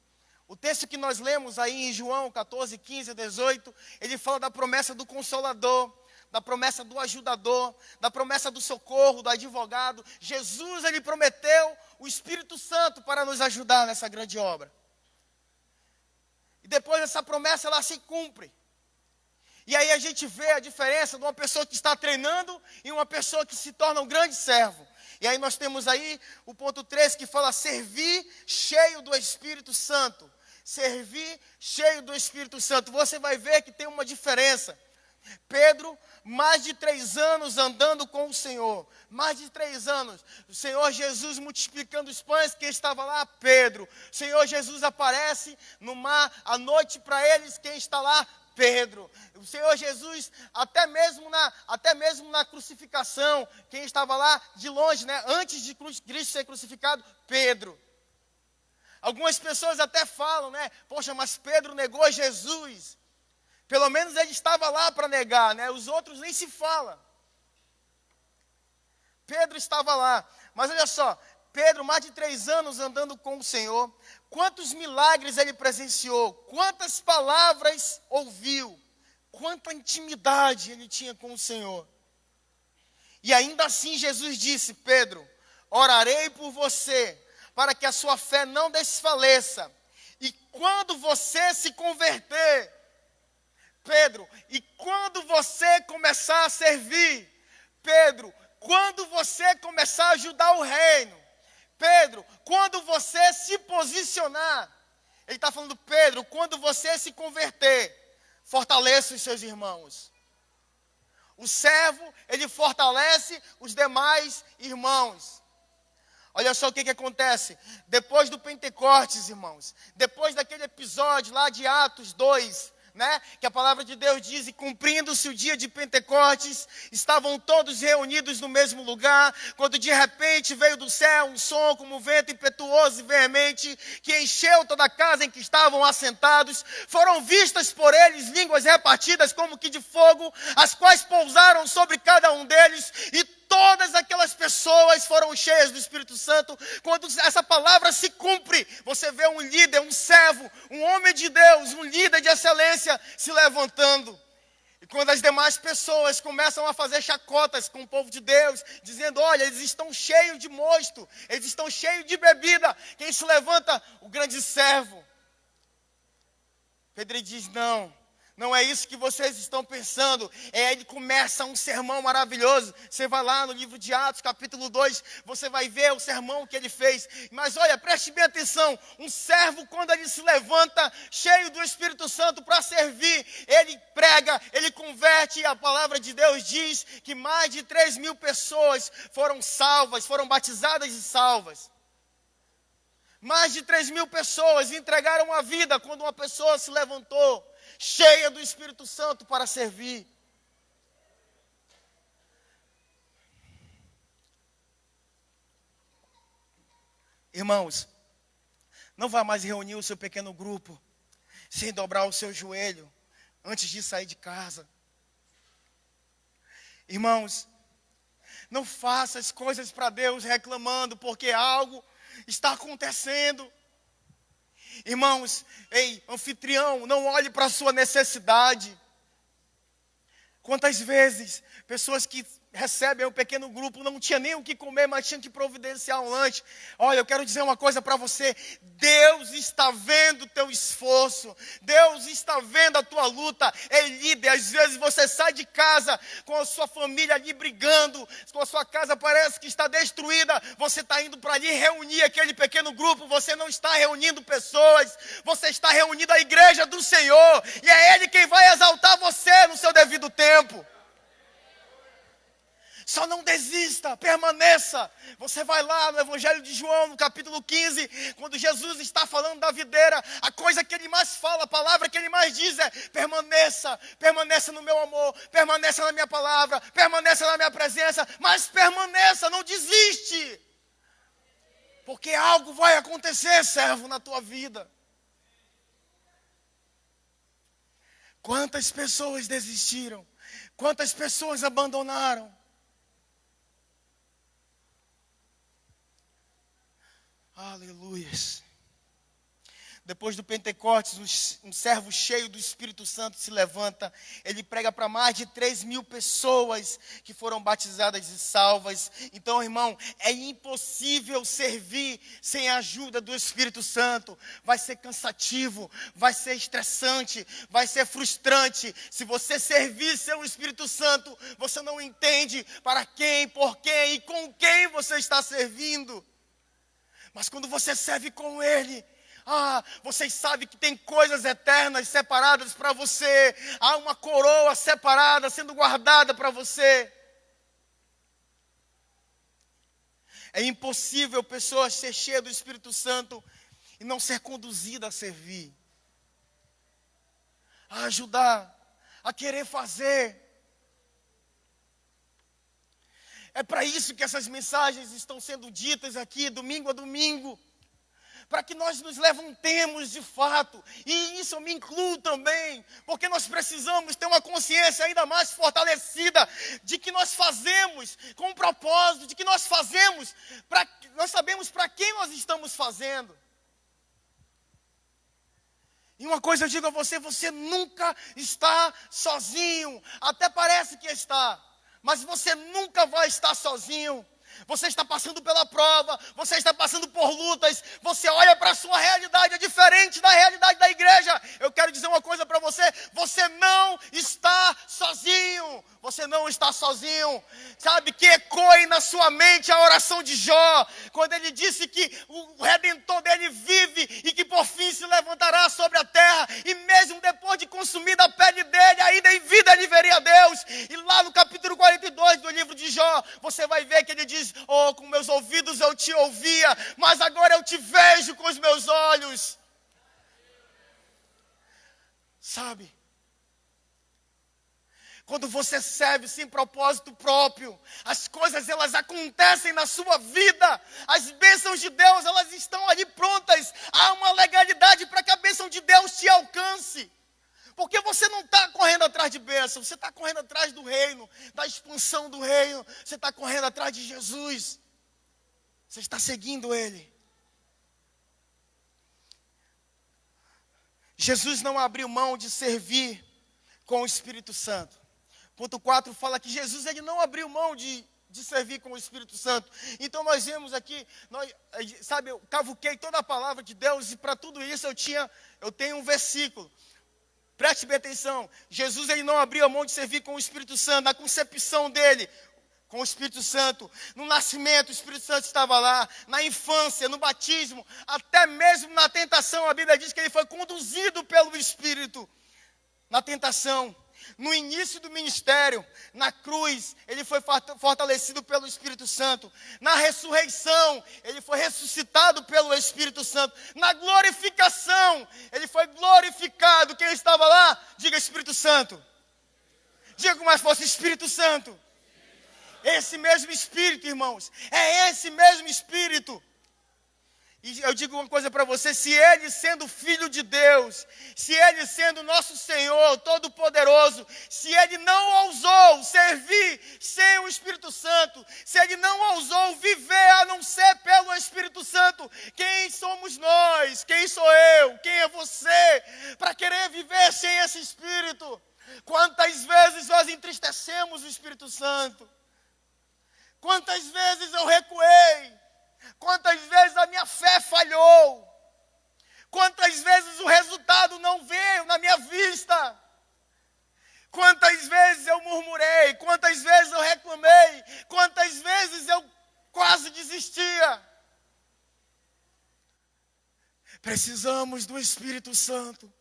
O texto que nós lemos aí em João 14, 15 e 18, ele fala da promessa do Consolador, da promessa do ajudador, da promessa do socorro, do advogado. Jesus, ele prometeu o Espírito Santo para nos ajudar nessa grande obra. E depois essa promessa, ela se cumpre. E aí a gente vê a diferença de uma pessoa que está treinando e uma pessoa que se torna um grande servo. E aí nós temos aí o ponto 3 que fala servir cheio do Espírito Santo. Servir cheio do Espírito Santo. Você vai ver que tem uma diferença. Pedro, mais de 3 anos andando com o Senhor. Mais de 3 anos. O Senhor Jesus multiplicando os pães. Quem estava lá? Pedro. O Senhor Jesus aparece no mar à noite para eles. Quem está lá? Pedro. O Senhor Jesus, até mesmo na crucificação, quem estava lá de longe, né? Antes de Cristo ser crucificado? Pedro. Algumas pessoas até falam, né? Poxa, mas Pedro negou Jesus. Pelo menos ele estava lá para negar, né? Os outros nem se fala. Pedro estava lá. Mas olha só, Pedro, mais de 3 anos andando com o Senhor. Quantos milagres ele presenciou. Quantas palavras ouviu. Quanta intimidade ele tinha com o Senhor. E ainda assim Jesus disse: Pedro, orarei por você, para que a sua fé não desfaleça. E quando você se converter, Pedro, e quando você começar a servir, Pedro, quando você começar a ajudar o reino, Pedro, quando você se posicionar, ele está falando, Pedro, quando você se converter, fortaleça os seus irmãos. O servo, ele fortalece os demais irmãos. Olha só o que acontece. Depois do Pentecostes, irmãos, depois daquele episódio lá de Atos 2, né, que a palavra de Deus diz, e cumprindo-se o dia de Pentecostes, estavam todos reunidos no mesmo lugar, quando de repente veio do céu um som como um vento impetuoso e veemente, que encheu toda a casa em que estavam assentados. Foram vistas por eles línguas repartidas como que de fogo, as quais pousaram sobre cada um deles, e todas aquelas pessoas foram cheias do Espírito Santo. Quando essa palavra se cumpre, você vê um líder, um servo, um homem de Deus, um líder de excelência se levantando. E quando as demais pessoas começam a fazer chacotas com o povo de Deus, dizendo, olha, eles estão cheios de mosto, eles estão cheios de bebida, quem se levanta? O grande servo. Pedro diz, não é isso que vocês estão pensando. Ele começa um sermão maravilhoso. Você vai lá no livro de Atos, capítulo 2, você vai ver o sermão que ele fez. Mas olha, preste bem atenção. Um servo, quando ele se levanta, cheio do Espírito Santo para servir, ele prega, ele converte. E a palavra de Deus diz que mais de 3.000 pessoas foram salvas, foram batizadas e salvas. Mais de 3.000 pessoas entregaram a vida quando uma pessoa se levantou, cheia do Espírito Santo para servir. Irmãos, não vá mais reunir o seu pequeno grupo sem dobrar o seu joelho antes de sair de casa. Irmãos, não faça as coisas para Deus reclamando porque algo está acontecendo. Irmãos, ei, anfitrião, não olhe para a sua necessidade. Quantas vezes pessoas que recebem um pequeno grupo não tinham nem o que comer, mas tinham que providenciar um lanche. Olha, eu quero dizer uma coisa para você. Deus está vendo o teu esforço. Deus está vendo a tua luta. Ei, líder, às vezes você sai de casa com a sua família ali brigando, com a sua casa parece que está destruída. Você está indo para ali reunir aquele pequeno grupo. Você não está reunindo pessoas. Você está reunindo a igreja do Senhor. E é Ele quem vai exaltar você no seu devido tempo. Só não desista, permaneça. Você vai lá no Evangelho de João, no capítulo 15, quando Jesus está falando da videira, a coisa que ele mais fala, a palavra que ele mais diz é: permaneça, permaneça no meu amor, permaneça na minha palavra, permaneça na minha presença, mas permaneça, não desiste. Porque algo vai acontecer, servo, na tua vida. Quantas pessoas desistiram? Quantas pessoas abandonaram? Aleluias. Depois do Pentecostes, um servo cheio do Espírito Santo se levanta. Ele prega para mais de 3.000 pessoas que foram batizadas e salvas. Então, irmão, é impossível servir sem a ajuda do Espírito Santo. Vai ser cansativo, vai ser estressante, vai ser frustrante. Se você servir sem o Espírito Santo, você não entende para quem, por quem e com quem você está servindo. Mas quando você serve com Ele, vocês sabem que tem coisas eternas separadas para você. Há uma coroa separada sendo guardada para você. É impossível pessoa ser cheia do Espírito Santo e não ser conduzida a servir, a ajudar, a querer fazer. É para isso que essas mensagens estão sendo ditas aqui, domingo a domingo. Para que nós nos levantemos de fato, e isso eu me incluo também, porque nós precisamos ter uma consciência ainda mais fortalecida de que nós fazemos com um propósito, de que nós fazemos, nós sabemos para quem nós estamos fazendo. E uma coisa eu digo a você, você nunca está sozinho, até parece que está, mas você nunca vai estar sozinho. Você está passando pela prova, você está passando por lutas, você olha para a sua realidade, é diferente da realidade da igreja. Eu quero dizer uma coisa para você, você não está sozinho, você não está sozinho. Sabe, que ecoe na sua mente a oração de Jó, quando ele disse que o Redentor dele vive e que por fim se levantará sobre a terra, e mesmo depois de consumida a pele dele, ainda em vida ele veria a Deus. E lá no capítulo 42 do livro de Jó, você vai ver que ele diz: com meus ouvidos eu te ouvia, mas agora eu te vejo com os meus olhos. Sabe? Quando você serve sem propósito próprio, as coisas elas acontecem na sua vida. As bênçãos de Deus, elas estão ali prontas. Há uma legalidade para que a bênção de Deus te alcance. Porque você não está correndo atrás de bênção, você está correndo atrás do reino, da expansão do reino. Você está correndo atrás de Jesus. Você está seguindo Ele. Jesus não abriu mão de servir com o Espírito Santo. Ponto 4 fala que Jesus ele não abriu mão de servir com o Espírito Santo. Então nós vemos aqui, eu cavuquei toda a palavra de Deus, e para tudo isso eu tenho um versículo. Preste bem atenção, Jesus ele não abriu a mão de servir com o Espírito Santo, na concepção dele, com o Espírito Santo, no nascimento o Espírito Santo estava lá, na infância, no batismo, até mesmo na tentação, a Bíblia diz que ele foi conduzido pelo Espírito, na tentação. No início do ministério, na cruz, ele foi fortalecido pelo Espírito Santo. Na ressurreição, ele foi ressuscitado pelo Espírito Santo. Na glorificação, ele foi glorificado. Quem estava lá? Diga Espírito Santo. Diga com mais força, Espírito Santo. Esse mesmo Espírito, irmãos, é esse mesmo Espírito. E eu digo uma coisa para você, se Ele sendo Filho de Deus, se Ele sendo nosso Senhor Todo-Poderoso, se Ele não ousou servir sem o Espírito Santo, se Ele não ousou viver a não ser pelo Espírito Santo, quem somos nós? Quem sou eu? Quem é você? Para querer viver sem esse Espírito? Quantas vezes nós entristecemos o Espírito Santo? Quantas vezes eu recuei? Quantas vezes a minha fé falhou? Quantas vezes o resultado não veio na minha vista? Quantas vezes eu murmurei? Quantas vezes eu reclamei? Quantas vezes eu quase desistia? Precisamos do Espírito Santo.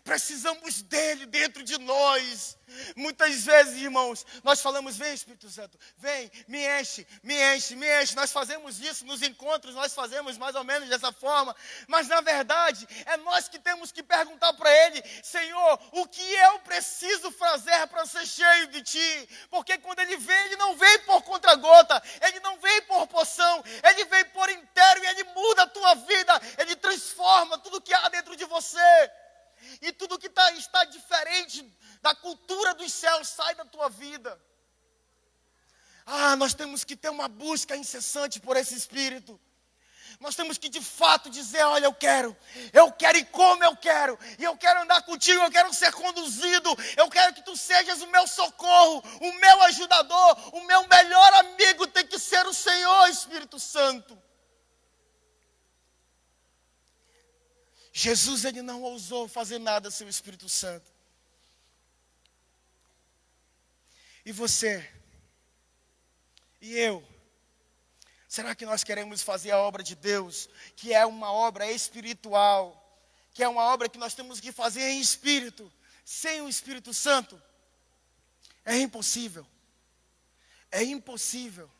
Precisamos dele dentro de nós. Muitas vezes, irmãos, nós falamos: vem Espírito Santo, vem, me enche, me enche, me enche. Nós fazemos isso nos encontros, nós fazemos mais ou menos dessa forma. Mas na verdade, é nós que temos que perguntar para ele: Senhor, o que eu preciso fazer para ser cheio de ti? Porque quando ele vem, ele não vem por conta-gota, ele não vem por porção, ele vem por inteiro e ele muda a tua vida, ele transforma tudo que há dentro de você. E tudo que está diferente ter uma busca incessante por esse Espírito. Nós temos que de fato dizer, olha, eu quero e como eu quero, e eu quero andar contigo, eu quero ser conduzido, eu quero que tu sejas o meu socorro, o meu ajudador, o meu melhor amigo tem que ser o Senhor, Espírito Santo. Jesus, ele não ousou fazer nada sem o Espírito Santo. E você? E eu? Será que nós queremos fazer a obra de Deus, que é uma obra espiritual, que é uma obra que nós temos que fazer em espírito, sem o Espírito Santo? É impossível. É impossível.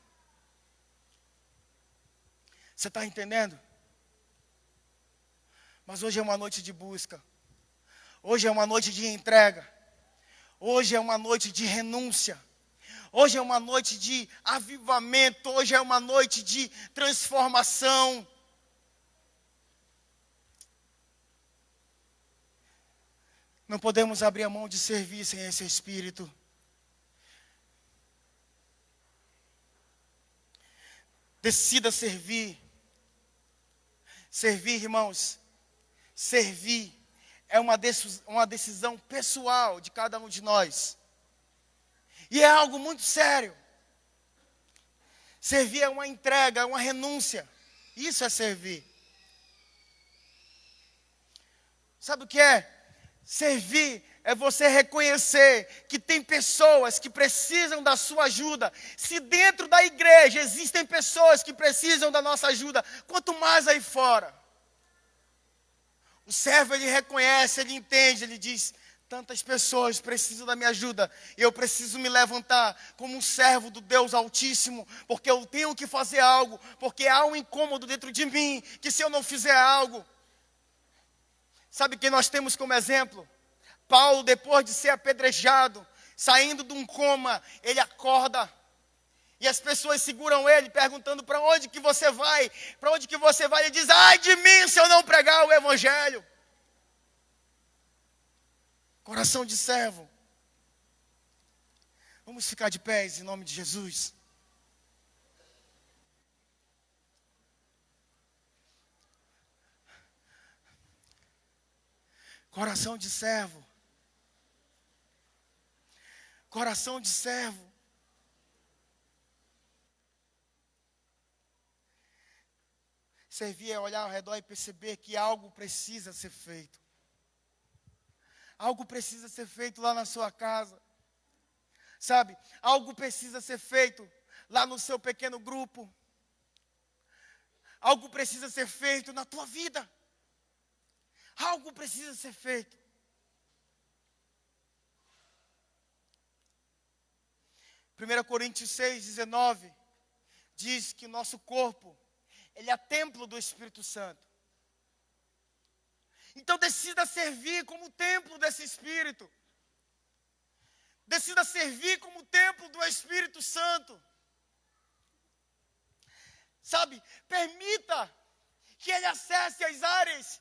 Você está entendendo? Mas hoje é uma noite de busca. Hoje é uma noite de entrega. Hoje é uma noite de renúncia. Hoje é uma noite de avivamento. Hoje é uma noite de transformação. Não podemos abrir a mão de servir sem esse Espírito. Decida servir. Servir, irmãos. Servir é uma decisão pessoal de cada um de nós. E é algo muito sério. Servir é uma entrega, é uma renúncia. Isso é servir. Sabe o que é? Servir é você reconhecer que tem pessoas que precisam da sua ajuda. Se dentro da igreja existem pessoas que precisam da nossa ajuda, quanto mais aí fora. O servo, ele reconhece, ele entende, ele diz: tantas pessoas precisam da minha ajuda, eu preciso me levantar como um servo do Deus Altíssimo, porque eu tenho que fazer algo, porque há um incômodo dentro de mim, que se eu não fizer algo... Sabe quem nós temos como exemplo? Paulo, depois de ser apedrejado, saindo de um coma, ele acorda, e as pessoas seguram ele, perguntando: para onde que você vai? Para onde que você vai? Ele diz: ai de mim se eu não pregar o Evangelho. Coração de servo. Vamos ficar de pés em nome de Jesus. Coração de servo. Coração de servo. Servir é olhar ao redor e perceber que algo precisa ser feito. Algo precisa ser feito lá na sua casa. Sabe? Algo precisa ser feito lá no seu pequeno grupo. Algo precisa ser feito na tua vida. Algo precisa ser feito. Primeira Coríntios 6:19 diz que nosso corpo, ele é templo do Espírito Santo. Então decida servir como templo desse Espírito. Decida servir como templo do Espírito Santo. Sabe, permita que ele acesse as áreas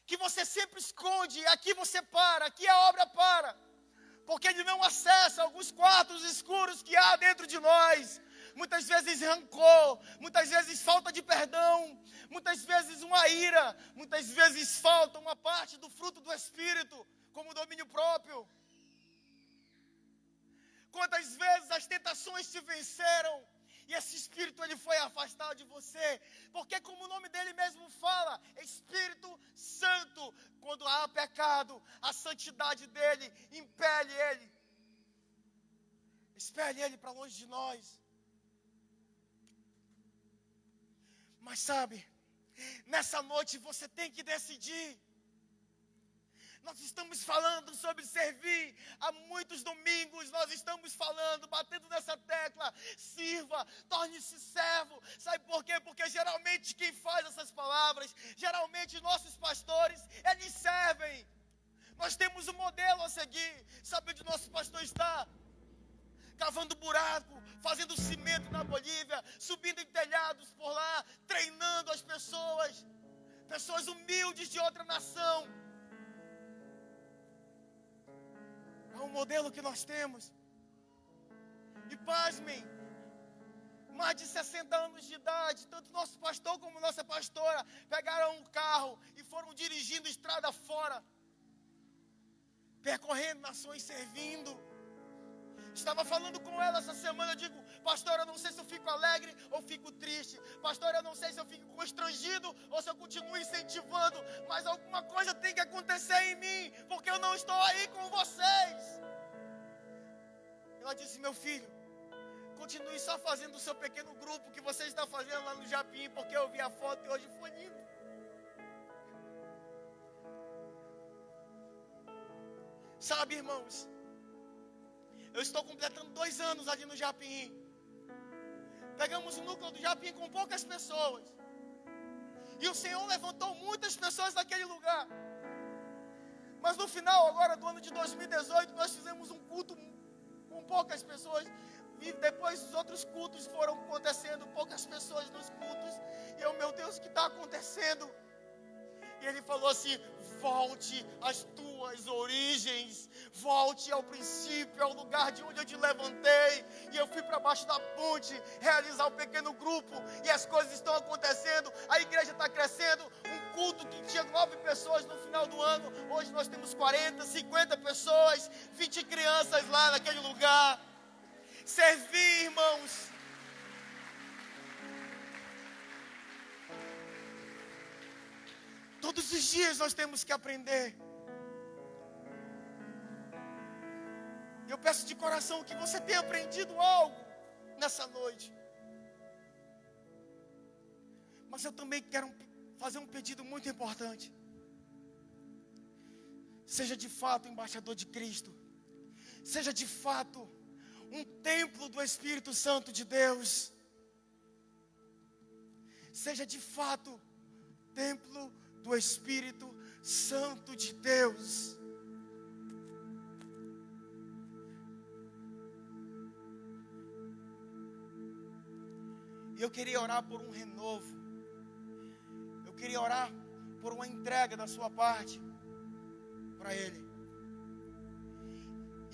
que você sempre esconde. Aqui você para, aqui a obra para. Porque ele não acessa alguns quartos escuros que há dentro de nós. Muitas vezes rancor, muitas vezes falta de perdão, muitas vezes uma ira, muitas vezes falta uma parte do fruto do Espírito, como o domínio próprio. Quantas vezes as tentações te venceram e esse Espírito ele foi afastado de você? Porque como o nome dele mesmo fala, Espírito Santo, quando há pecado, a santidade dele impele ele. Expele ele para longe de nós. Mas sabe, nessa noite você tem que decidir. Nós estamos falando sobre servir. Há muitos domingos nós estamos falando, batendo nessa tecla. Sirva, torne-se servo. Sabe por quê? Porque geralmente quem faz essas palavras, geralmente nossos pastores, eles servem. Nós temos um modelo a seguir. Sabe onde nosso pastor está? Cavando buraco, fazendo cimento na Bolívia, subindo em telhados por lá, treinando as pessoas. Pessoas humildes de outra nação. É um modelo que nós temos. E pasmem, mais de 60 anos de idade, tanto nosso pastor como nossa pastora, pegaram um carro e foram dirigindo estrada fora, percorrendo nações, servindo. Estava falando com ela essa semana, eu digo, pastora, eu não sei se eu fico alegre ou fico triste. Pastora, eu não sei se eu fico constrangido ou se eu continuo incentivando, mas alguma coisa tem que acontecer em mim, porque eu não estou aí com vocês. Ela disse, meu filho, continue só fazendo o seu pequeno grupo que você está fazendo lá no Japim, porque eu vi a foto e hoje foi lindo. Sabe, irmãos, eu estou completando 2 anos ali no Japim. Pegamos o núcleo do Japim com poucas pessoas. E o Senhor levantou muitas pessoas naquele lugar. Mas no final agora do ano de 2018, nós fizemos um culto com poucas pessoas. E depois os outros cultos foram acontecendo, poucas pessoas nos cultos. E eu, meu Deus, o que está acontecendo? E ele falou assim, volte às tuas origens, volte ao princípio, ao lugar de onde eu te levantei. E eu fui para baixo da ponte, realizar um pequeno grupo, e as coisas estão acontecendo, a igreja está crescendo. Um culto que tinha 9 pessoas no final do ano, hoje nós temos 40, 50 pessoas, 20 crianças lá naquele lugar. Servir, irmãos. Todos os dias nós temos que aprender. Eu peço de coração que você tenha aprendido algo nessa noite. Mas eu também quero fazer um pedido muito importante. Seja de fato embaixador de Cristo. Seja de fato um templo do Espírito Santo de Deus. Seja de fato templo do Espírito Santo de Deus. E eu queria orar por um renovo. Eu queria orar por uma entrega da sua parte para Ele.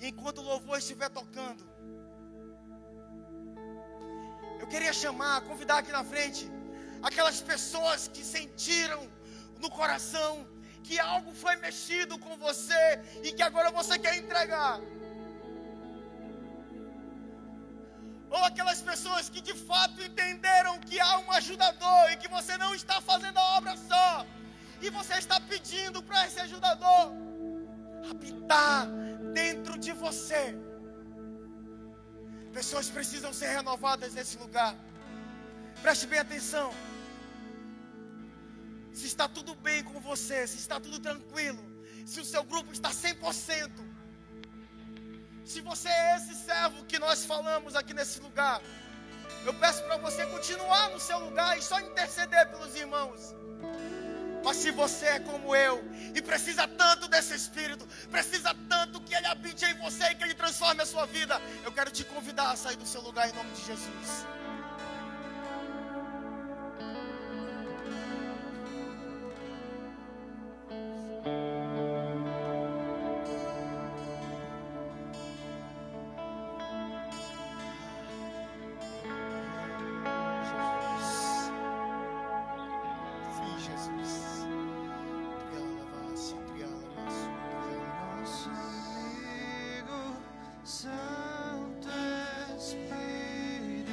E enquanto o louvor estiver tocando, eu queria convidar aqui na frente aquelas pessoas que sentiram no coração que algo foi mexido com você e que agora você quer entregar. Ou aquelas pessoas que de fato entenderam que há um ajudador e que você não está fazendo a obra só, e você está pedindo para esse ajudador habitar dentro de você. Pessoas precisam ser renovadas nesse lugar. Preste bem atenção. Se está tudo bem com você, se está tudo tranquilo, se o seu grupo está 100%, se você é esse servo que nós falamos aqui nesse lugar, eu peço para você continuar no seu lugar e só interceder pelos irmãos. Mas se você é como eu e precisa tanto desse Espírito, precisa tanto que Ele habite em você e que Ele transforme a sua vida, eu quero te convidar a sair do seu lugar em nome de Jesus. Santo Espírito.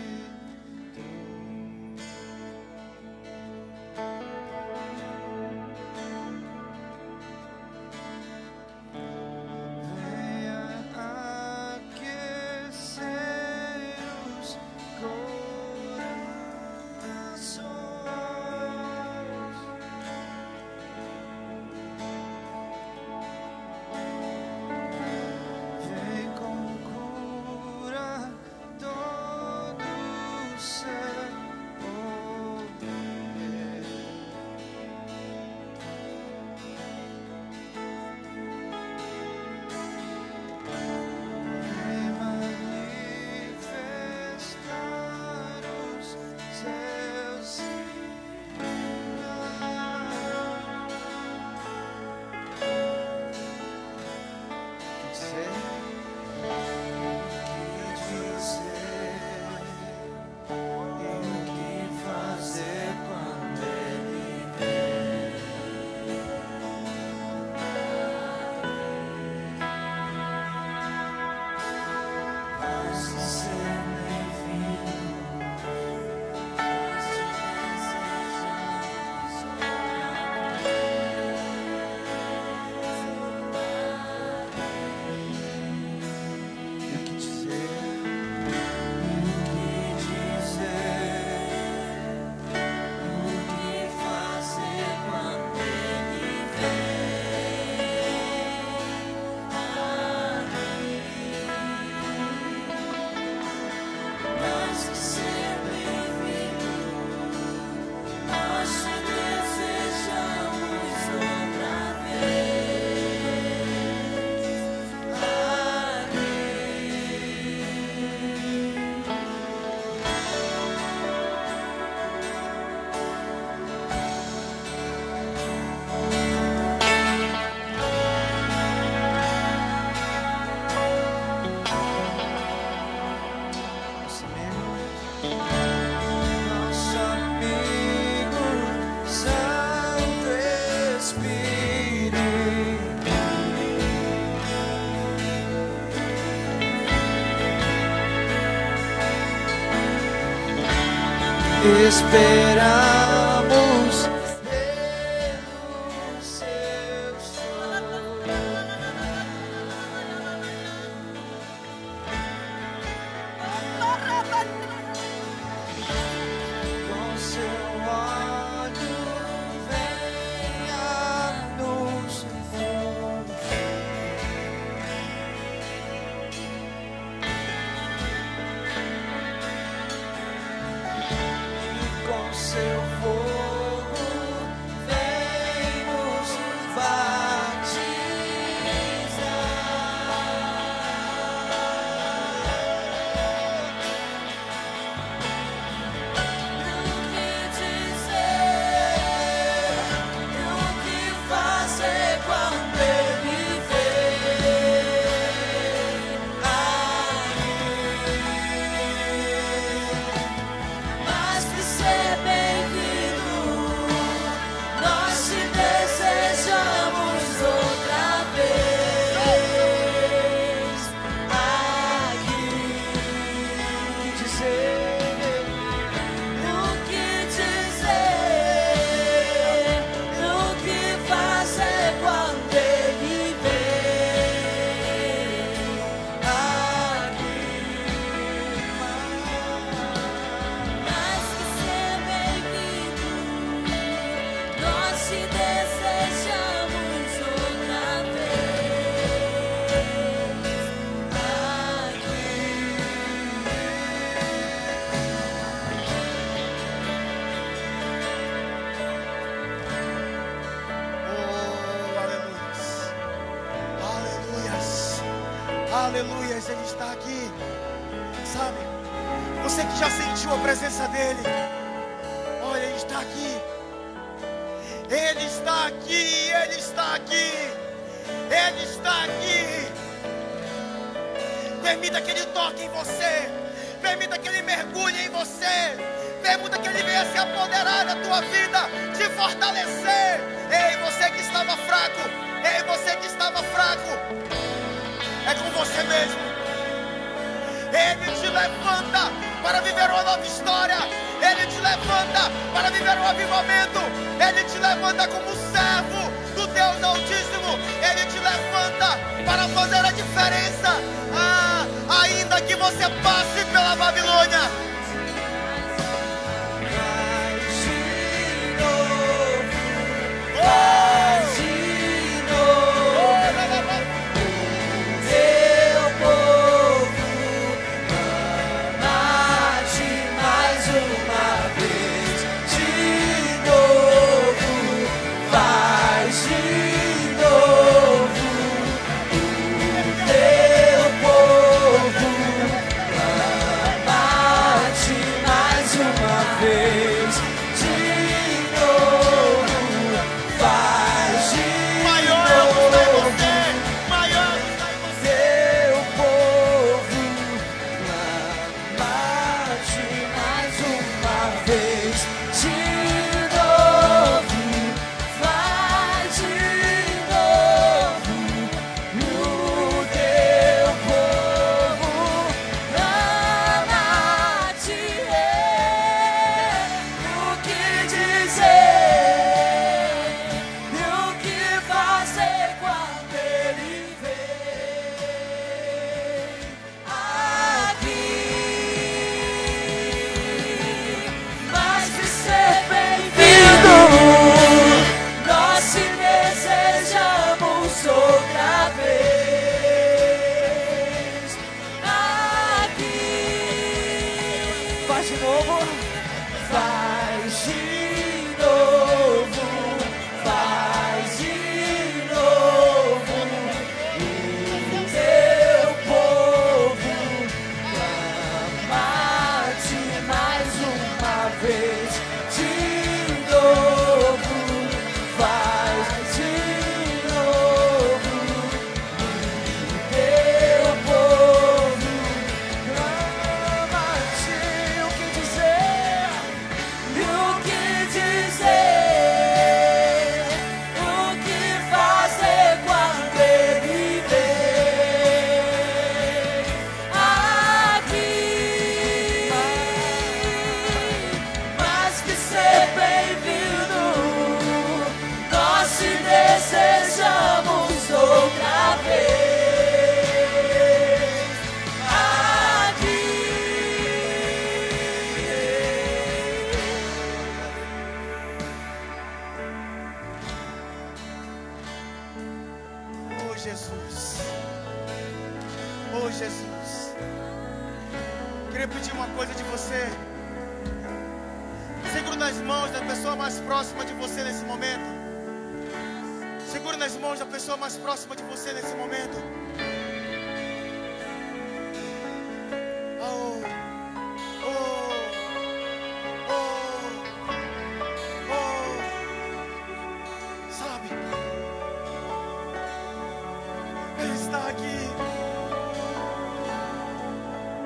esperamos pelo seu som. Com seu olho venha nos com seu fogo vem nos Aleluia, Ele está aqui. Sabe, você que já sentiu a presença dEle, olha, Ele está aqui. Ele está aqui, Ele está aqui. Ele está aqui. Permita que Ele toque em você. Permita que Ele mergulhe em você. Permita que Ele venha se apoderar da tua vida, te fortalecer. Ei, você que estava fraco. Ei, você que estava fraco. É com você mesmo. Ele te levanta para viver uma nova história. Ele te levanta para viver um avivamento. Ele te levanta como servo do Deus Altíssimo. Ele te levanta para fazer a diferença. Ainda que você passe pela Babilônia. Jesus. Oh, Jesus. Queria pedir uma coisa de você. Segura nas mãos da pessoa mais próxima de você nesse momento. Segura nas mãos da pessoa mais próxima de você nesse momento. Oh, oh, oh, oh. Sabe? Ele está aqui.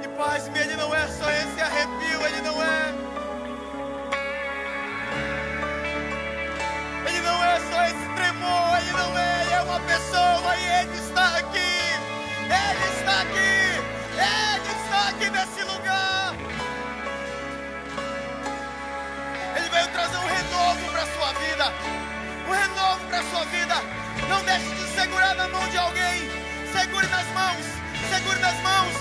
E pasme, Ele não é só esse arrepio, Ele não é. Ele não é só esse tremor, Ele não é. Ele é uma pessoa e Ele está aqui. Ele está aqui. Ele está aqui nesse lugar. Ele veio trazer um renovo para a sua vida. Um renovo para a sua vida. Não deixe de segurar na mão de alguém. Segure nas mãos. Segure nas mãos.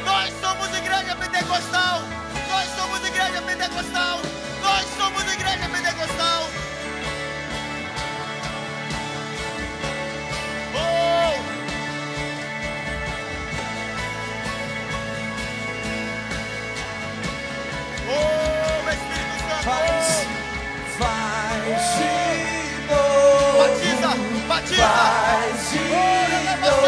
Nós somos igreja pentecostal. Nós somos igreja pentecostal. Nós somos igreja pentecostal. Oh! Oh, Espírito Santo! Faz de novo. Batiza! Batiza! Faz de novo.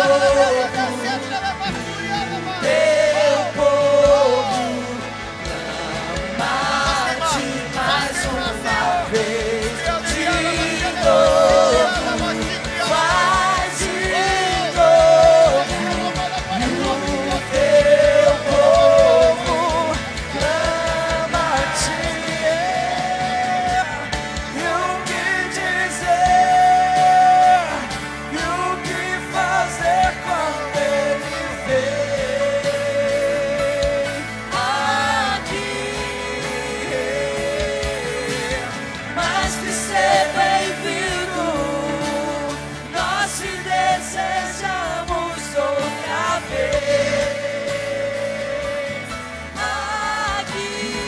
Teu povo clama-te mais uma vez. De novo. Faz de novo. O teu povo clama-te. E o que dizer? E o que fazer quando ele vem aqui? Mas que ser bem-vindo, nós te desejamos outra vez aqui.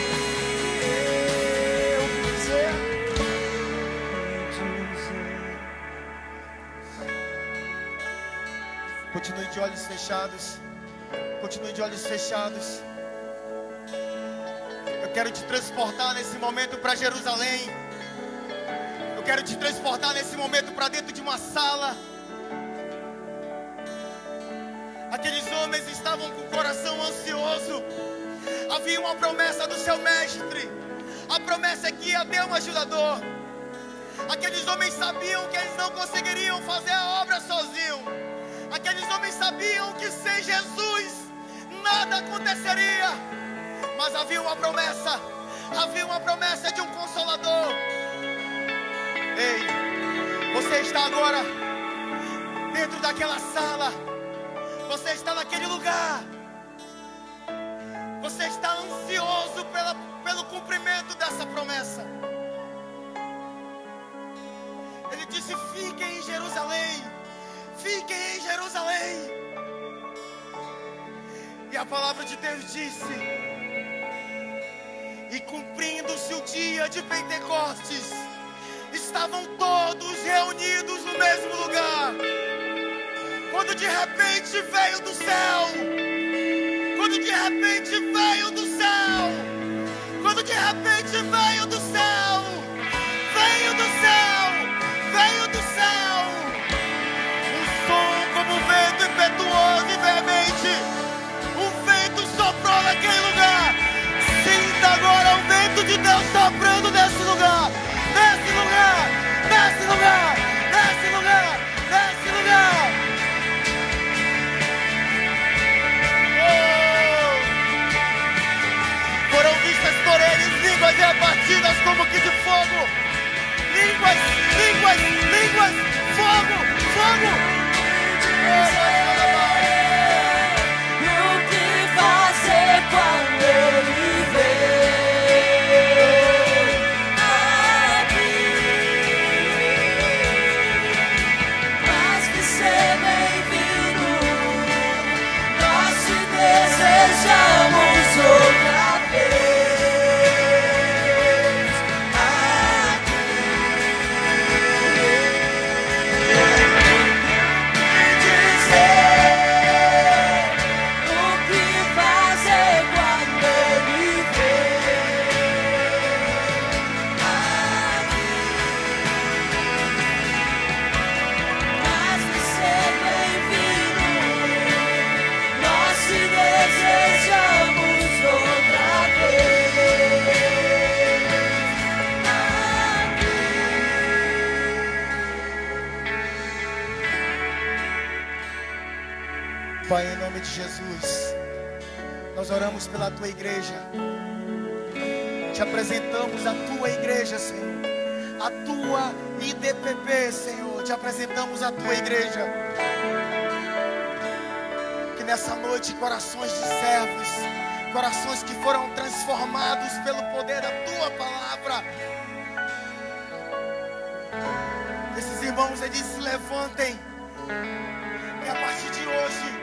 Continue de olhos fechados. Continue de olhos fechados. Eu quero te transportar nesse momento para Jerusalém. Eu quero te transportar nesse momento para dentro de uma sala. Aqueles homens estavam com o coração ansioso. Havia uma promessa do seu mestre. A promessa é que ia ter um ajudador. Aqueles homens sabiam que eles não conseguiriam fazer a obra sozinhos. Aqueles homens sabiam que sem Jesus nada aconteceria. Mas havia uma promessa de um consolador. Ei, você está agora dentro daquela sala. Você está naquele lugar. Você está ansioso pelo cumprimento dessa promessa. Ele disse: fiquem em Jerusalém. Fiquem em Jerusalém. E a palavra de Deus disse: e cumprindo-se o dia de Pentecostes, estavam todos reunidos no mesmo lugar. Quando de repente veio do céu. Quando de repente veio do céu. Quando de repente veio do céu. Veio do céu. Veio do céu. Um som como um vento impetuoso e veemente. Um vento soprou naquele lugar. Sinta agora o vento de Deus soprando nesse lugar. Nesse lugar. Nesse lugar. Nesse lugar. Nesse lugar. Foram vistas por eles línguas repartidas como que de fogo. Línguas, línguas, línguas, fogo, fogo. E o que fazer quando ele vem aqui? Mas que ser bem-vindo, nós te desejamos outra vez aqui. Pai, em nome de Jesus, nós oramos pela Tua igreja. Te apresentamos a Tua igreja, Senhor. A Tua IDPP, Senhor. Te apresentamos a Tua igreja. Que nessa noite corações de servos, corações que foram transformados pelo poder da Tua palavra, esses irmãos, eles se levantem. E a partir de hoje,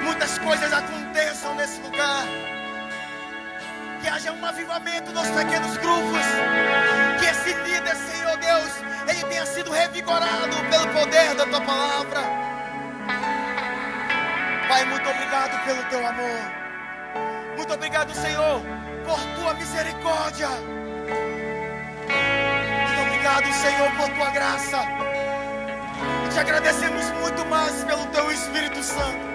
muitas coisas aconteçam nesse lugar. Que haja um avivamento nos pequenos grupos. Que esse líder, Senhor Deus, ele tenha sido revigorado pelo poder da Tua palavra. Pai, muito obrigado pelo Teu amor. Muito obrigado, Senhor, por Tua misericórdia. Muito obrigado, Senhor, por Tua graça. E te agradecemos muito mais pelo Teu Espírito Santo.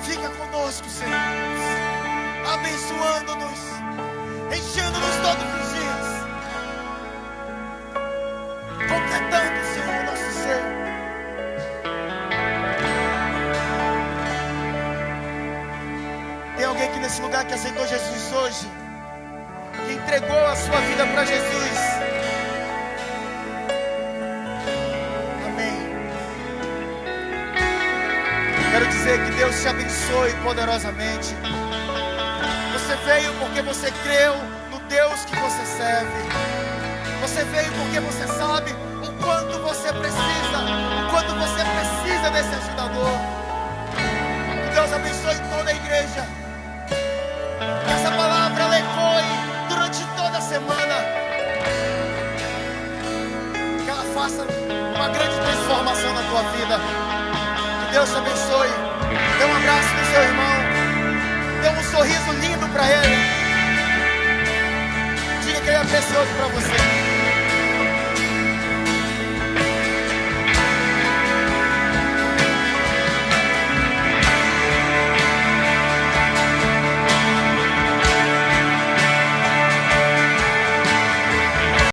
Fica conosco, Senhor, abençoando-nos, enchendo-nos todos os dias, completando, Senhor, o nosso ser. Tem alguém aqui nesse lugar que aceitou Jesus hoje, que entregou a sua vida para Jesus? Quero dizer que Deus te abençoe poderosamente. Você veio porque você creu no Deus que você serve. Você veio porque você sabe o quanto você precisa desse ajudador. Que Deus abençoe toda a igreja. Que essa palavra ela ecoe durante toda a semana. Que ela faça uma grande transformação na tua vida. Deus te abençoe. Dê um abraço no seu irmão. Dê um sorriso lindo para ele. Diga que ele é precioso para você.